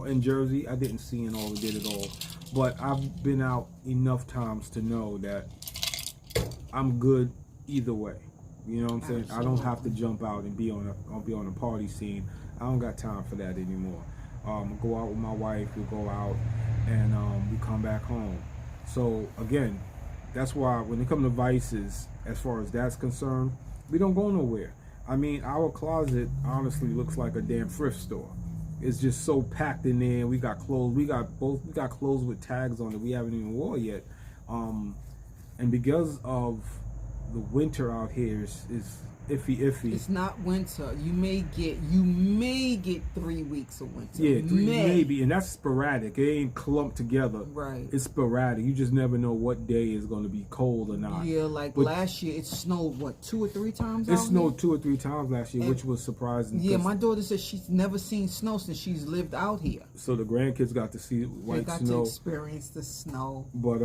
in Jersey, I didn't see it all, did it all. But I've been out enough times to know that I'm good either way. You know what I'm saying? Absolutely. I don't have to jump out and be on a party scene. I don't got time for that anymore. Go out with my wife, we go out, and we come back home. So again, that's why when it comes to vices, as far as that's concerned, we don't go nowhere. I mean, our closet honestly looks like a damn thrift store. It's just so packed in there. We got clothes. We got clothes with tags on it we haven't even wore yet. And because of the winter out here is iffy. It's not winter. You may get 3 weeks of winter. Yeah, maybe, and that's sporadic. It ain't clumped together. Right. It's sporadic. You just never know what day is going to be cold or not. Yeah, but last year it snowed 2 or 3 times. It snowed 2 or 3 times last year, and, which was surprising. Yeah, my daughter says she's never seen snow since she's lived out here. So the grandkids got to see white snow. They got to experience the snow. But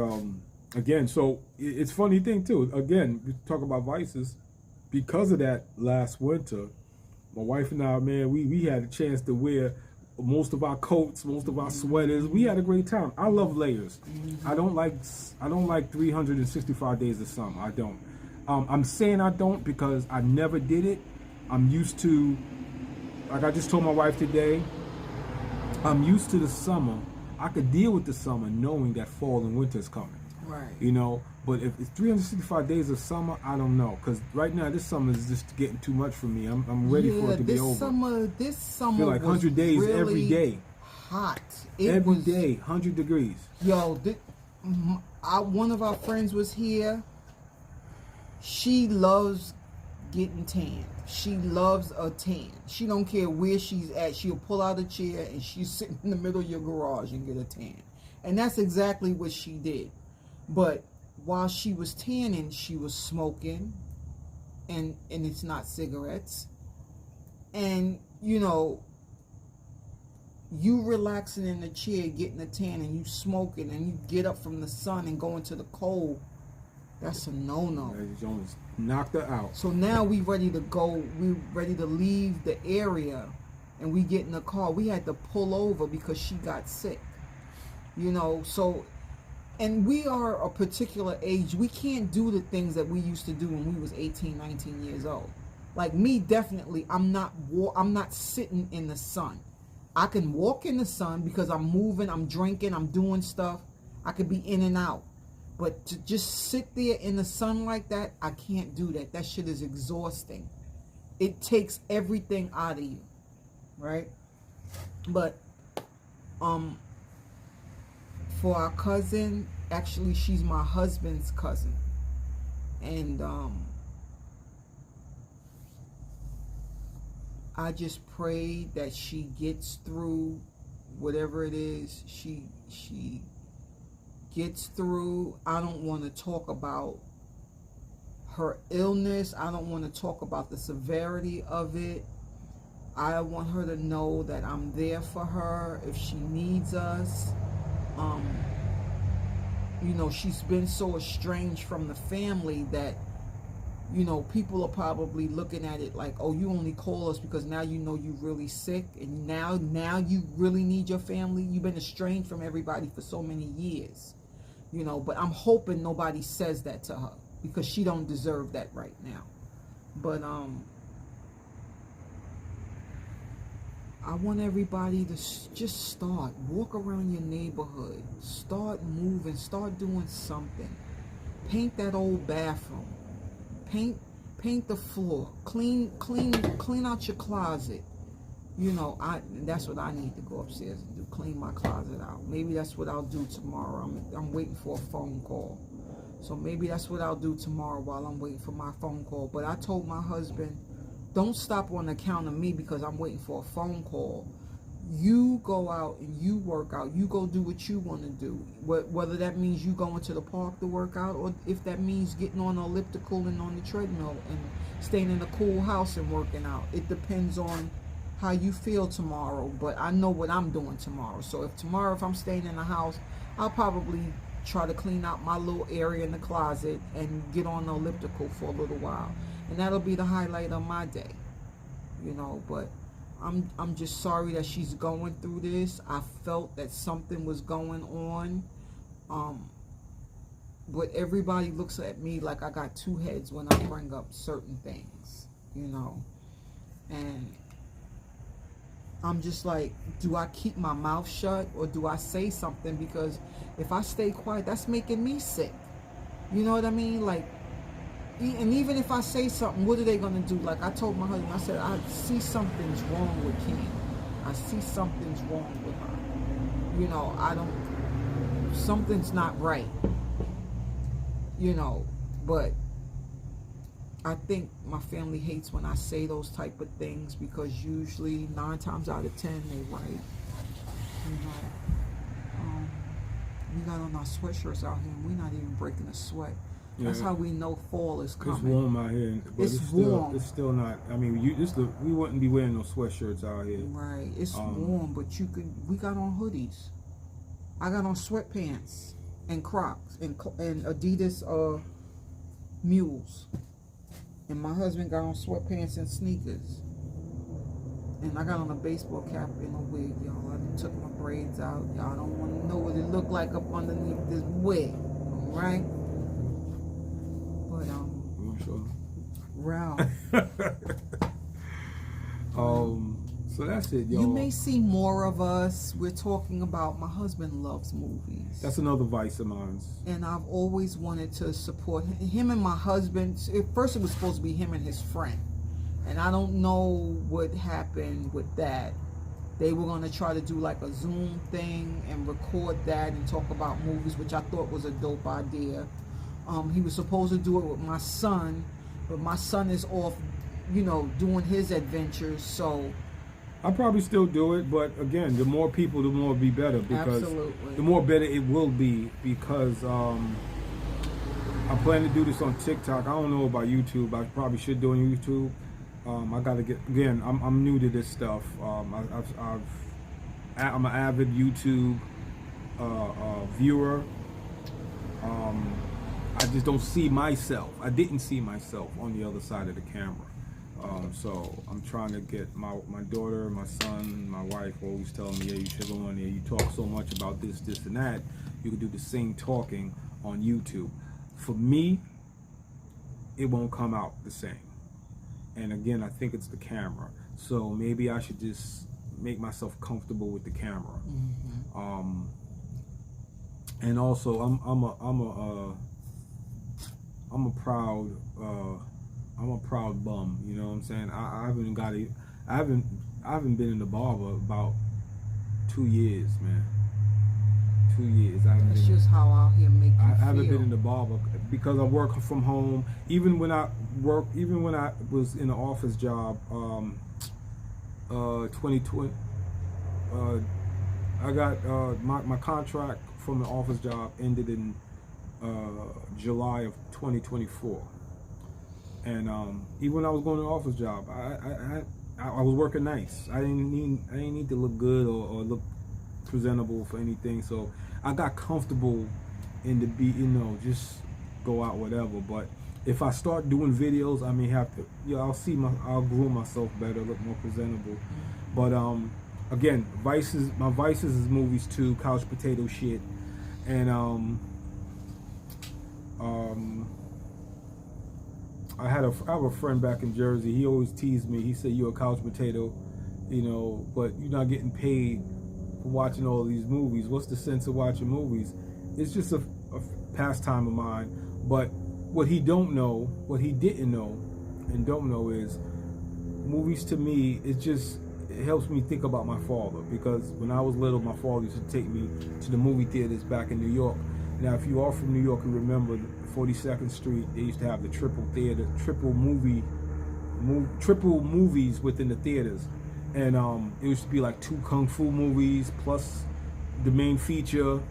again, so it's funny thing too. Again, we talk about vices. Because of that last winter, my wife and I, man, we had a chance to wear most of our coats, most of our sweaters. We had a great time. I love layers. Mm-hmm. I don't like 365 days of summer. I don't. I'm saying I don't because I never did it. I'm used to, like I just told my wife today, I'm used to the summer. I could deal with the summer knowing that fall and winter is coming. Right. You know, but if it's 365 days of summer, I don't know. Because right now, this summer is just getting too much for me. I'm ready for it to be over. This summer feel like 100 days really every day. Hot. Every day, 100 degrees. Yo, one of our friends was here. She loves getting tan. She loves a tan. She don't care where she's at. She'll pull out a chair and she's sitting in the middle of your garage and get a tan. And that's exactly what she did. But while she was tanning, she was smoking, and it's not cigarettes. And, you know, you relaxing in the chair, getting a tan, and you smoking, and you get up from the sun and go into the cold, that's a no-no. Jones knocked her out. So now we ready to go. We ready to leave the area, and we get in the car. We had to pull over because she got sick. You know, so... And we are a particular age. We can't do the things that we used to do when we was 18, 19 years old. Like me, definitely, I'm not sitting in the sun. I can walk in the sun because I'm moving, I'm drinking, I'm doing stuff. I could be in and out. But to just sit there in the sun like that, I can't do that. That shit is exhausting. It takes everything out of you, right? But for our cousin, actually she's my husband's cousin. And I just pray that she gets through whatever it is she gets through. I don't want to talk about her illness. I don't want to talk about the severity of it. I want her to know that I'm there for her if she needs us. You know, she's been so estranged from the family that, you know, people are probably looking at it like, oh, you only call us because now you know you're really sick, and now you really need your family. You've been estranged from everybody for so many years, you know. But I'm hoping nobody says that to her, because she don't deserve that right now. But I want everybody to just start walk around your neighborhood, start moving, start doing something. Paint that old bathroom. Paint the floor. Clean out your closet. You know, that's what I need to go upstairs and do. Clean my closet out. Maybe that's what I'll do tomorrow. I'm waiting for a phone call. So maybe that's what I'll do tomorrow while I'm waiting for my phone call. But I told my husband, don't stop on account of me because I'm waiting for a phone call. You go out and you work out. You go do what you want to do. Whether that means you going to the park to work out, or if that means getting on the elliptical and on the treadmill and staying in a cool house and working out. It depends on how you feel tomorrow. But I know what I'm doing tomorrow. So if I'm staying in the house, I'll probably try to clean out my little area in the closet and get on the elliptical for a little while. And that'll be the highlight of my day. You know, but I'm just sorry that she's going through this. I felt that something was going on. But everybody looks at me like I got two heads when I bring up certain things, you know. And I'm just like, do I keep my mouth shut or do I say something? Because if I stay quiet, that's making me sick. You know what I mean? Like, and even if I say something, what are they going to do? Like I told my husband, I said, I see something's wrong with Kim. I see something's wrong with her. You know, something's not right. You know, but I think my family hates when I say those type of things, because usually 9 times out of 10 they right. You know, we got on our sweatshirts out here and we're not even breaking a sweat. That's how we know fall is coming. It's warm out here, but it's warm. It's still not. I mean, we wouldn't be wearing no sweatshirts out here. Right. It's warm, but we got on hoodies. I got on sweatpants and Crocs and Adidas mules, and my husband got on sweatpants and sneakers, and I got on a baseball cap and a wig, y'all. I took my braids out. Y'all don't want to know what it looked like up underneath this wig, all right? Ralph. So that's it, y'all. You may see more of us. We're talking about, my husband loves movies. That's another vice of mine. And I've always wanted to support him and my husband. At first it was supposed to be him and his friend. And I don't know what happened with that. They were going to try to do like a Zoom thing and record that and talk about movies, which I thought was a dope idea. He was supposed to do it with my son, but my son is off, you know, doing his adventures, so I'll probably still do it, but again, the more people, the more it'll be better, because absolutely. The more better it will be, because I plan to do this on TikTok. I don't know about YouTube. I probably should do it on YouTube. I gotta get, again, I'm new to this stuff. I'm an avid YouTube viewer. I just don't see myself. I didn't see myself on the other side of the camera. So I'm trying to get my daughter, my son, my wife always telling me, yeah, you should go on there. You talk so much about this, and that. You can do the same talking on YouTube. For me, it won't come out the same. And again, I think it's the camera. So maybe I should just make myself comfortable with the camera. And also, I'm a proud bum. You know what I'm saying? I haven't been in the barber about 2 years, man. 2 years. That's just how out here make you feel. I haven't been in the barber because I work from home. Even when I was in an office job, 2020, I got my contract from the office job ended in July of 2024. And even when I was going to the office job, I was working nice. I didn't need to look good or look presentable for anything. So I got comfortable in the just go out whatever. But if I start doing videos, I may have to, I'll groom myself better, look more presentable. But again, my vices is movies too, couch potato shit, and I have a friend back in Jersey. He always teased me. He said, "You're a couch potato, but you're not getting paid for watching all of these movies. What's the sense of watching movies?" It's just a pastime of mine. But what he didn't know and don't know is movies to me. It helps me think about my father, because when I was little, my father used to take me to the movie theaters back in New York. Now, if you are from New York, you remember 42nd Street. They used to have the triple movies within the theaters, and it used to be like 2 kung fu movies plus the main feature.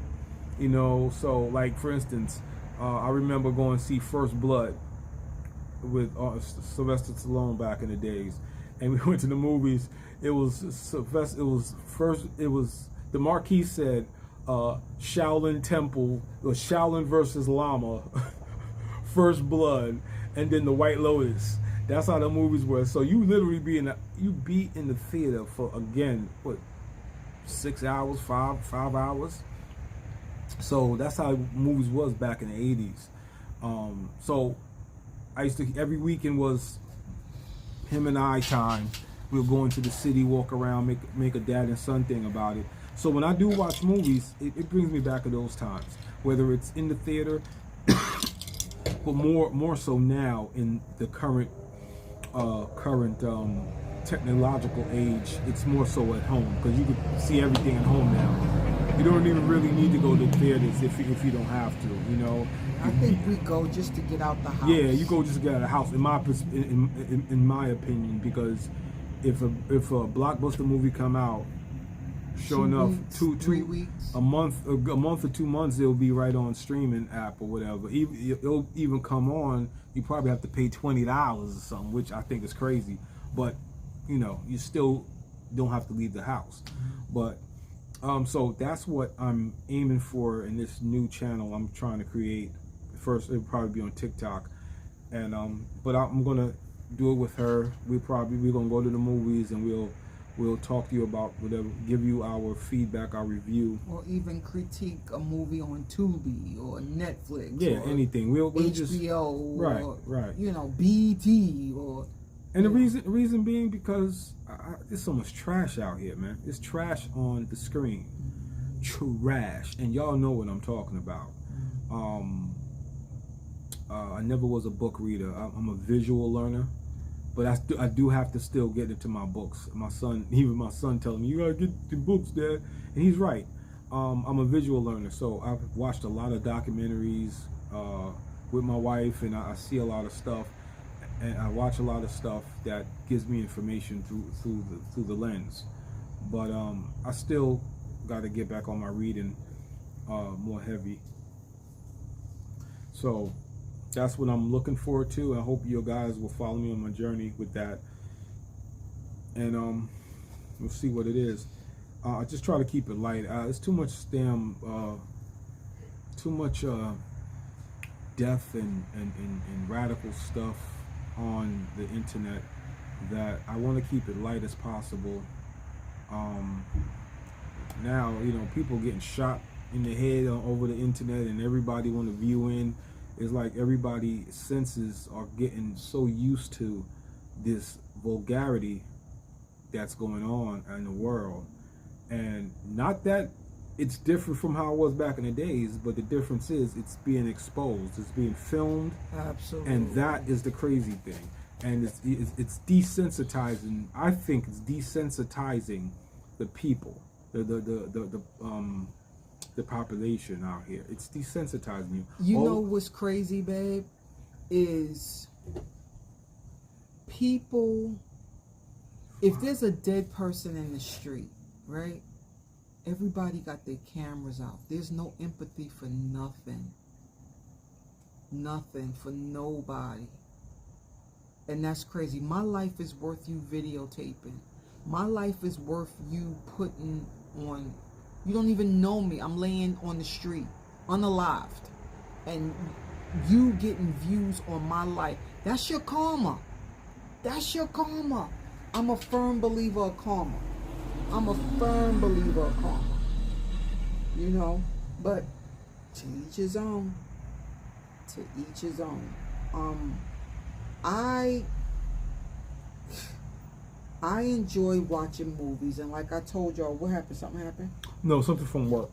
So like for instance, I remember going to see First Blood with Sylvester Stallone back in the days, and we went to the movies. It was the marquee said Shaolin Temple, or Shaolin versus Lama, First Blood, and then the White Lotus. That's how the movies were. So you literally be in the theater for, again, what, 6 hours, 5 hours. So that's how movies was back in the 80s. So I used to, every weekend was him and I time. We would go into the city, walk around, make a dad and son thing about it. So when I do watch movies, it brings me back to those times, whether it's in the theater, but more so now in the current technological age. It's more so at home, because you can see everything at home now. You don't even really need to go to theaters if you don't have to. I think we go just to get out the house. Yeah, you go just to get out of the house. In my opinion, because if a blockbuster movie come out, sure enough, 3 weeks, a month or 2 months, it'll be right on streaming app or whatever. It'll even come on. You probably have to pay $20 or something, which I think is crazy. But you still don't have to leave the house. But so that's what I'm aiming for in this new channel I'm trying to create. First, it'll probably be on TikTok, and but I'm gonna do it with her. We're gonna go to the movies, and we'll talk to you about whatever, give you our feedback, our review, or even critique a movie on Tubi or Netflix. Yeah, or anything. We'll HBO, just, right. BET, or. And the reason being because there's so much trash out here, man. There's trash on the screen, trash, and y'all know what I'm talking about. I never was a book reader. I'm a visual learner. But I do have to still get into my books. My son telling me, "You gotta get the books, Dad," and he's right. I'm a visual learner, so I've watched a lot of documentaries with my wife, and I see a lot of stuff, and I watch a lot of stuff that gives me information through the lens. But I still got to get back on my reading more heavy. So that's what I'm looking forward to. I hope you guys will follow me on my journey with that, and we'll see what it is. I just try to keep it light. It's too much death and radical stuff on the internet that I want to keep it light as possible. Now, people getting shot in the head over the internet, and everybody want to view in. It's like everybody's senses are getting so used to this vulgarity that's going on in the world. And not that it's different from how it was back in the days, but the difference is it's being exposed, it's being filmed. Absolutely. And that is the crazy thing. And it's desensitizing. I think it's desensitizing the people, the population out here. It's desensitizing you. You know what's crazy, babe, is people. If there's a dead person in the street, right? Everybody got their cameras out. There's no empathy for nothing. Nothing for nobody. And that's crazy. My life is worth you videotaping. My life is worth you putting on. You don't even know me. I'm laying on the street, unalived. And you getting views on my life. That's your karma. That's your karma. I'm a firm believer of karma. I'm a firm believer of karma. You know, but to each his own. To each his own. I enjoy watching movies, and like I told y'all, what happened? Something happened? No, something from work.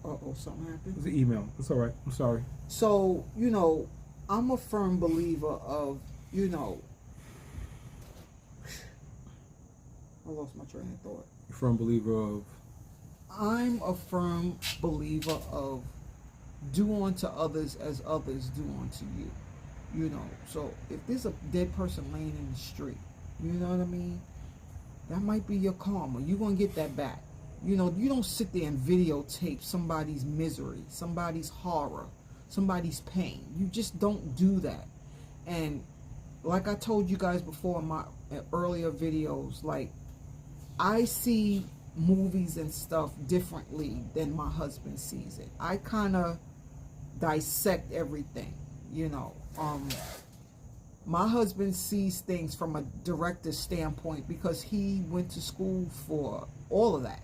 Uh-oh, something happened? It's an email. It's all right. I'm sorry. So, you know, I'm a firm believer of, you know, I lost my train of thought. You're a firm believer of? I'm a firm believer of do unto others as others do unto you. You know, so if there's a dead person laying in the street, you know what I mean? That might be your karma. You're going to get that back. You know, you don't sit there and videotape somebody's misery, somebody's horror, somebody's pain. You just don't do that. And like I told you guys before in my earlier videos, like, I see movies and stuff differently than my husband sees it. I kind of dissect everything, you know. My husband sees things from a director's standpoint because he went to school for all of that.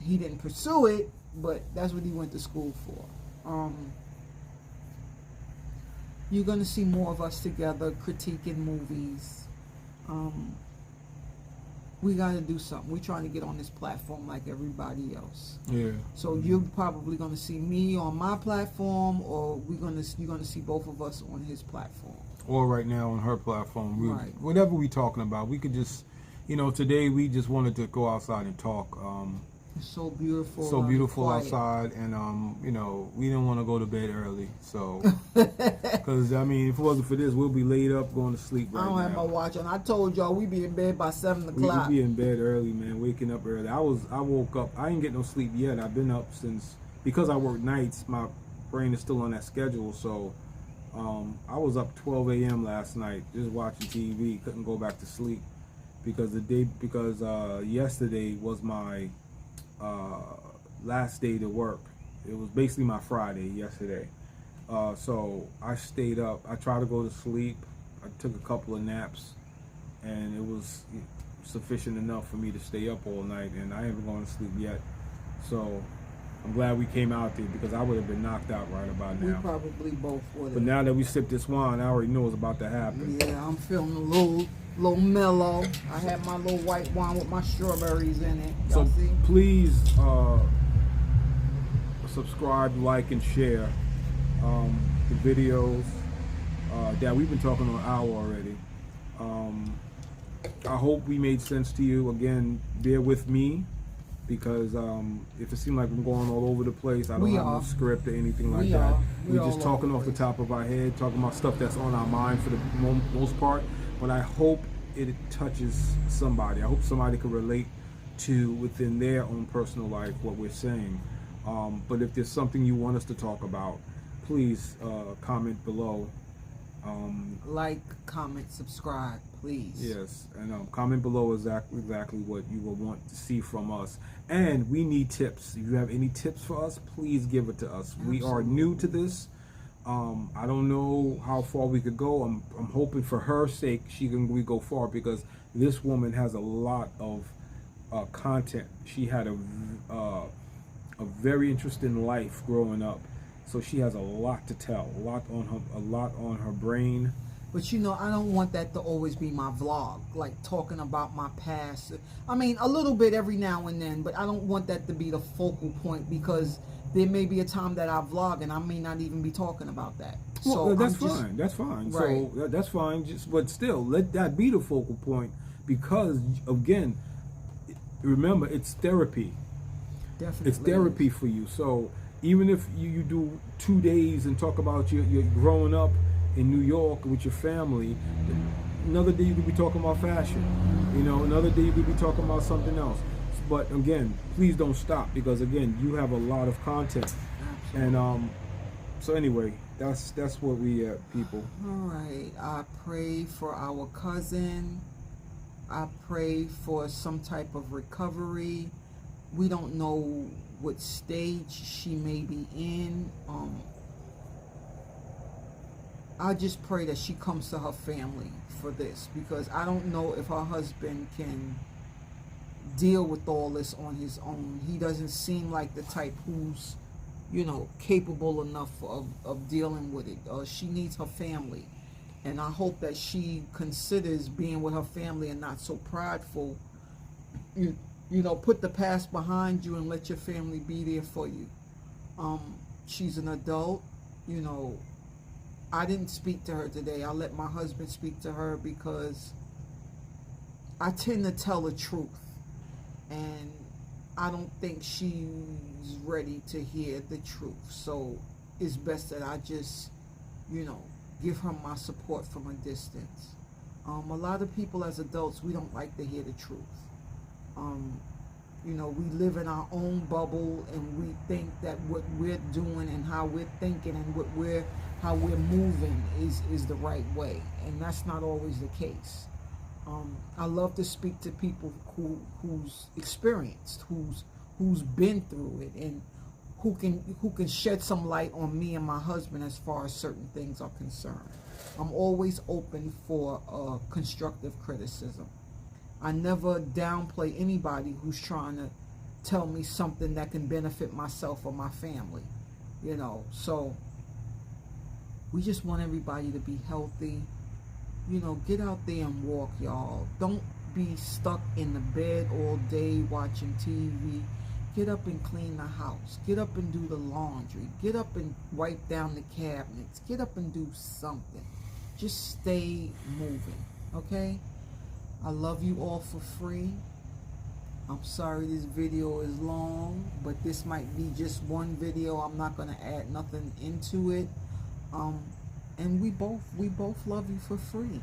He didn't pursue it, but that's what he went to school for. You're going to see more of us together critiquing movies. We got to do something. We're trying to get on this platform like everybody else. Yeah. So you're probably going to see me on my platform, or you're going to see both of us on his platform. Or right now on her platform. Right. Whatever we talking about, we could just, you know, today we just wanted to go outside and talk. It's so beautiful. So beautiful quiet. outside, and you know, we didn't want to go to bed early, so because I mean, if it wasn't for this, we'll be laid up going to sleep right now. I don't have my watch on. I told y'all we be in bed by 7 o'clock. We be in bed early, man. Waking up early. I woke up. I ain't get no sleep yet. I've been up since, because I work nights. My brain is still on that schedule, so I was up 12 a.m. last night just watching TV. Couldn't go back to sleep because yesterday was my last day to work. It was basically my Friday yesterday. So I stayed up. I tried to go to sleep. I took a couple of naps, and it was sufficient enough for me to stay up all night, and I haven't gone to sleep yet. So I'm glad we came out there because I would have been knocked out right about now. We probably both would have. But now that we sipped this wine, I already know what's about to happen. Yeah, I'm feeling a little mellow. I had my little white wine with my strawberries in it. Y'all So see? please subscribe, like, and share the videos that we've been talking on an hour already. I hope we made sense to you. Again, bear with me because if it seems like I'm going all over the place, I don't have no script or anything like that. We're just talking off the top of our head, talking about stuff that's on our mind for the most part. But I hope it touches somebody. I hope somebody can relate to within their own personal life what we're saying. But if there's something you want us to talk about, please comment below. Like, comment, subscribe, please. Yes, and comment below exactly what you will want to see from us. And we need tips. If you have any tips for us, please give it to us. Absolutely. We are new to this. I don't know how far we could go. I'm hoping for her sake we go far, because this woman has a lot of content. She had a very interesting life growing up, so she has a lot to tell, a lot on her brain, But you know, I don't want that to always be my vlog, like talking about my past. I mean, a little bit every now and then, but I don't want that to be the focal point, because there may be a time that I vlog and I may not even be talking about that. Well, So that's fine. That's fine. Right. So that's fine. Just, but still, let that be the focal point, because again, remember, it's therapy. Definitely. It's therapy for you. So even if you do 2 days and talk about your growing up in New York with your family, another day you could be talking about fashion. You know, another day you could be talking about something else. But again, please don't stop, because again, you have a lot of content. Absolutely. And so anyway, that's what we people. All right. I pray for our cousin. I pray for some type of recovery. We don't know what stage she may be in. I just pray that she comes to her family for this, because I don't know if her husband can deal with all this on his own. He doesn't seem like the type who's, you know, capable enough of dealing with it. She needs her family, and I hope that she considers being with her family and not so prideful. You know, put the past behind you and let your family be there for you. She's an adult. You know, I didn't speak to her today. I let my husband speak to her, because I tend to tell the truth, and I don't think she's ready to hear the truth. So it's best that I just, you know, give her my support from a distance. A lot of people as adults, we don't like to hear the truth. You know, we live in our own bubble, and we think that what we're doing and how we're thinking and how we're moving is the right way, and that's not always the case. I love to speak to people who's experienced, who's been through it, and who can shed some light on me and my husband as far as certain things are concerned. I'm always open for constructive criticism. I never downplay anybody who's trying to tell me something that can benefit myself or my family, you know. So we just want everybody to be healthy. You know, get out there and walk, y'all. Don't be stuck in the bed all day watching TV. Get up and clean the house. Get up and do the laundry. Get up and wipe down the cabinets. Get up and do something. Just stay moving, okay? I love you all for free. I'm sorry this video is long, but this might be just one video. I'm not going to add nothing into it. And we both love you for free.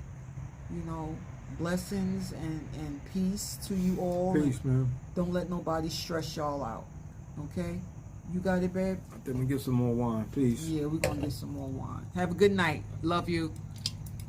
You know, blessings and peace to you all. Peace, man. Don't let nobody stress y'all out. Okay? You got it, babe? Then we get some more wine. Peace. Yeah, we're going to get some more wine. Have a good night. Love you.